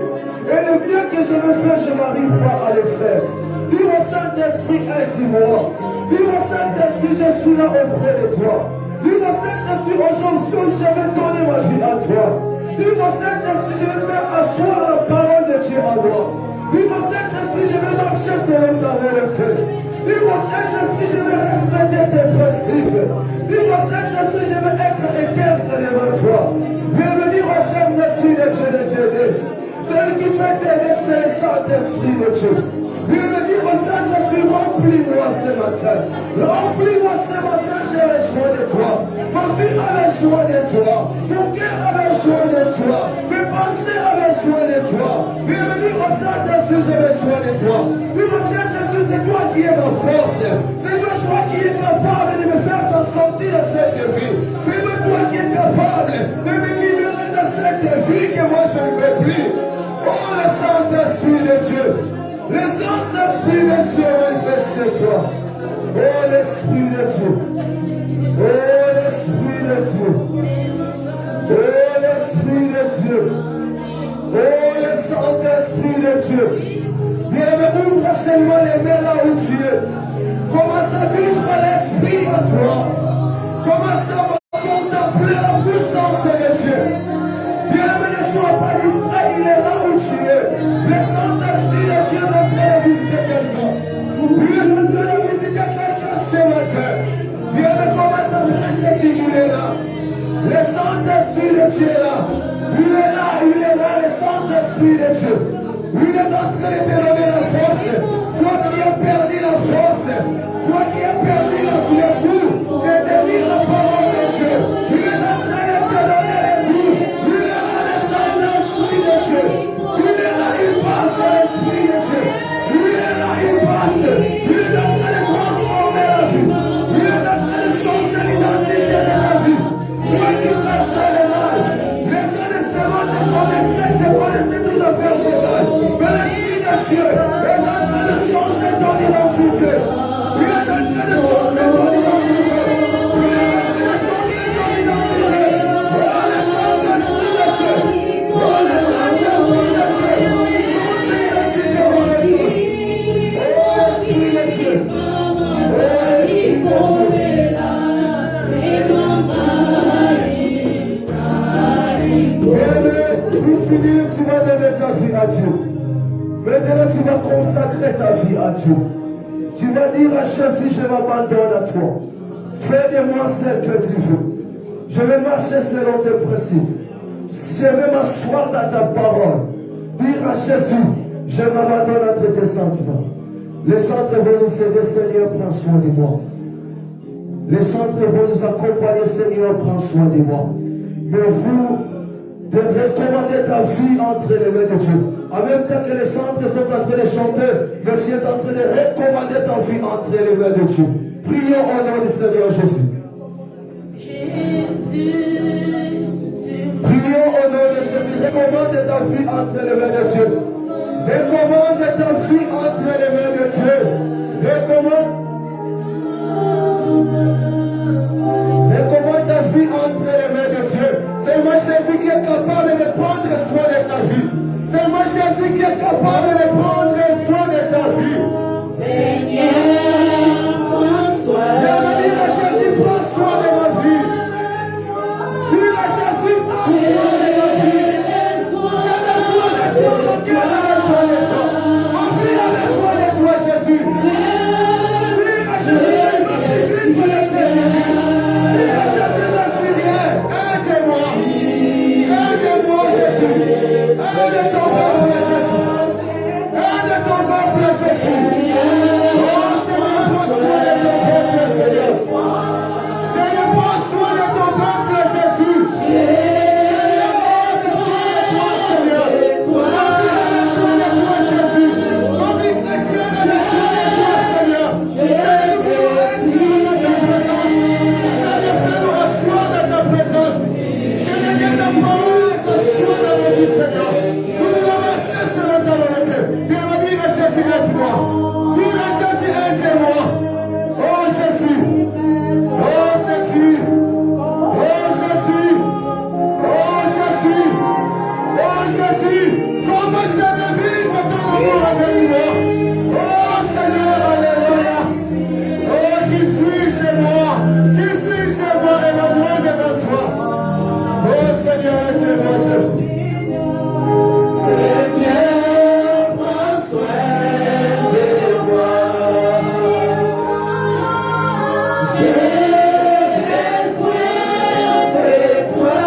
Et le bien que je veux faire, je n'arrive pas à le faire. Dis au Saint-Esprit, aide-moi. Dis au Saint-Esprit, je suis là auprès de toi. Dis au Saint-Esprit, aujourd'hui, je vais donner ma vie à toi. Dis au Saint-Esprit, je vais faire asseoir la parole de Dieu à moi. Dis au Saint-Esprit, je vais marcher selon ta vérité. Dis au Saint-Esprit, je vais respecter tes principes. Dis au Saint-Esprit, je vais être éternel devant toi. Viens me dire au Saint-Esprit de Dieu de t'aider. Celui qui fait t'aider, c'est le Saint-Esprit de Dieu. Viens me dire au Saint-Esprit, remplis-moi ce matin. Remplis-moi ce matin, j'ai besoin de toi. Ma vie a besoin de toi. Mon cœur a besoin de toi. Mes pensées ont besoin de toi. Viens me dire au Saint-Esprit, j'ai besoin de toi. Dis au Saint-Esprit, c'est toi qui es ma force. C'est toi qui es capable de me faire sortir de cette vie. C'est toi qui es capable de me libérer de cette vie que moi je ne veux plus. Oh, le Saint-Esprit de Dieu. Le Saint-Esprit de Dieu manifeste-toi. Oh, l'Esprit de Dieu. Oh, l'Esprit de Dieu. Oh, l'Esprit de Dieu. Oh, le Saint-Esprit de Dieu. Viens, ouvre seulement les mains là où tu es. Commence à vivre l'Esprit en toi. dit qu'il est là. Le Saint-Esprit de Dieu est là. Il est là, le Saint-Esprit de Dieu. Il est en train de te donner la force. Toi qui as perdu la force, toi qui as perdu le goût de lire la parole de Dieu, il est en train de te donner le goût. Il est là, le Saint-Esprit de Dieu. Il est là, il passe l'Esprit de Dieu. Il est là, il passe. Il est en train de transformer la vie. Il est en train de changer l'identité de la vie. Toi qui fais ça le mal, les gens de ce monde te connaissent, te connaissent tout à fait général. Mais l'Esprit de Dieu est en train de changer ton identité. Il est en train de changer ton identité. Il est en train de changer ton identité. Oh, le Saint-Esprit de Dieu. Oh, le Saint-Esprit de Dieu. Change l'identité de la vie. Oh, Esprit de Dieu. Oh, Esprit de Dieu. Pour finir, tu vas donner ta vie à Dieu. Maintenant, tu vas consacrer ta vie à Dieu. Tu vas dire à Jésus, je m'abandonne à toi. Fais de moi ce que tu veux. Je vais marcher selon tes principes. Je vais m'asseoir dans ta parole. Dire à Jésus, je m'abandonne entre tes sentiments. Les chantres vont nous aider, Seigneur, prends soin de moi. Les chantres vont nous accompagner, Seigneur, prends soin de moi. Mais vous, de recommander ta vie entre les mains de Dieu. En même temps que les chantres sont en train de chanter, mais tu es en train de recommander ta vie entre les mains de Dieu. Prions au nom du Seigneur Jésus. Prions au nom de Jésus. Recommande ta vie entre les mains de Dieu. Recommande ta vie entre les mains de Dieu. Recommande ta vie entre les mains de Dieu. Seulement Jésus qui est capable de prendre soin de ta vie. Seulement Jésus qui est capable de prendre soin de ta vie. Seigneur, prends soin. Dis à Jésus, prends soin de ma vie. Dis à Jésus, prends soin de ma vie. J'ai besoin de toi, mon cœur a besoin de toi. Ma vie a besoin de toi, Jésus. Dis à Jésus, je m'applique pour le Seigneur. Dis à Jésus, je suis bien. Aide-moi. Aide-moi, Jésus. Aide ton peuple, Jésus. Aide ton peuple, Jésus. Oh, Seigneur, prends soin de ton peuple, Seigneur. Seigneur, prends soin de ton peuple, Jésus. Seigneur, prends soin de toi, Seigneur. Ma vie a besoin de toi, Jésus. Ma vie chrétienne a besoin de toi, Seigneur. Seigneur, nous restons dans ta présence. Seigneur, fais-nous asseoir dans ta présence. Seigneur, que ta parole s'assoie dans nos vies, Seigneur. Nous voulons marcher selon ta volonté. Viens me dire à Jésus, aide-moi. Dis à Jésus, aide-moi. Oh Jésus. Oh Jésus. Oh Jésus. Oh Jésus. Oh Jésus. Comment je vais vivre ton amour avec moi. Oh Seigneur, alléluia. Oh, qui fuit chez moi. Qui fuit chez moi et ma voix devant toi. Oh Seigneur, aide-moi, Jésus. Seigneur, prends soin de moi. J'ai besoin de toi.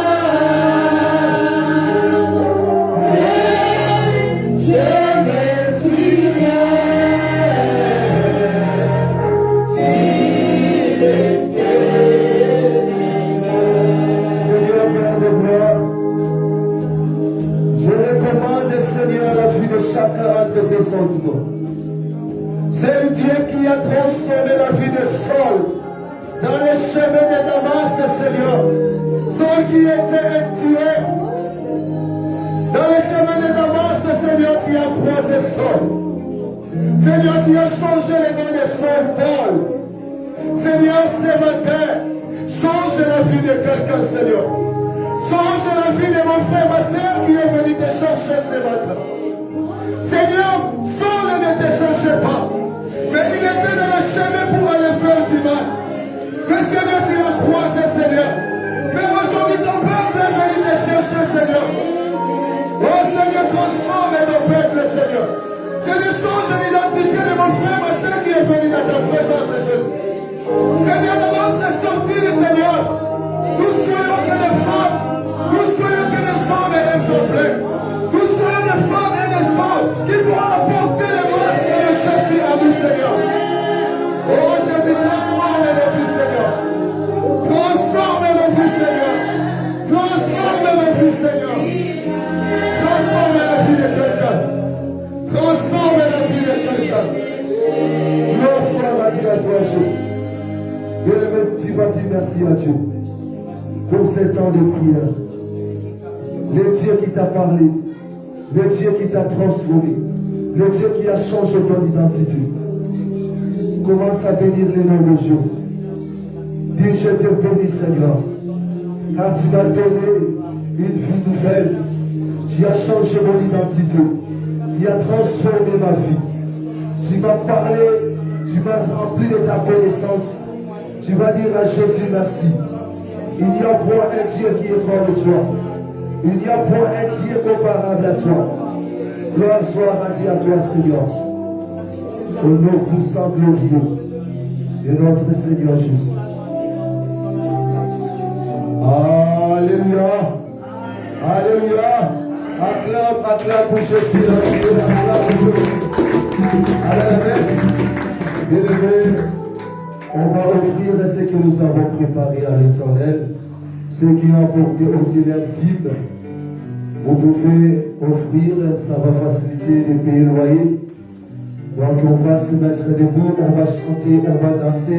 Je me suis bien. Tu le sais. Seigneur, Père de gloire, je recommande, Seigneur, la vie de chacun entre tes sentiments. C'est le Dieu qui a transformé la vie de Saul dans les chemins de Damas, Seigneur. Saul qui était tué dans les chemins de Damas, Seigneur, tu as croisé Saul. Seigneur, tu as changé le nom de Saul, Paul. Seigneur, ce matin, change la vie de quelqu'un, Seigneur. Change la vie de mon frère, ma soeur qui est venu te chercher ce matin. Seigneur, Saul ne te cherchait pas, mais il était dans le chemin pour aller faire du mal. Mais Seigneur, tu l'as croisé, Seigneur. Mais aujourd'hui, ton peuple est venu te chercher, Seigneur. Oh Seigneur, transforme ton peuple, Seigneur. Seigneur, change l'identité de mon frère, ma soeur qui est venu dans ta présence, Jésus. Seigneur, dans notre sortie, Seigneur, nous soyons que des femmes, nous soyons que des hommes et des hommes. Nous soyons des femmes et des hommes qui pourront apporter le masque de Jésus à nous, Seigneur. Oh Jésus, transforme nos vies, Seigneur. Transforme nos vies, Seigneur. Transforme nos vies, Seigneur. Transforme la vie de quelqu'un. Transforme la vie de quelqu'un. Gloire soit la vie à toi, Jésus. Bien-aimé, tu vas dire merci à Dieu pour ces temps de prière. Le Dieu qui t'a parlé, le Dieu qui t'a transformé, le Dieu qui a changé ton identité. Commence à bénir le nom de Jésus. Dis, je te bénis, Seigneur, car tu m'as donné une vie nouvelle. Tu as changé mon identité. Tu as transformé ma vie. Tu m'as parlé, tu m'as rempli de ta connaissance. Tu vas dire à Jésus merci. Il n'y a point un Dieu qui est comme toi. Il n'y a point un Dieu comparable à toi. Gloire soit rendue à toi, Seigneur. Au nom puissant glorieux de notre Seigneur Jésus. Alléluia. Alléluia. Acclame pour Jésus. Acclame pour Jésus. Alléluia. On va offrir ce que nous avons préparé à l'Éternel. Ceux qui ont apporté aussi leur dîme, vous pouvez offrir, ça va faciliter les payer le loyer. Donc on va se mettre debout, on va chanter, on va danser.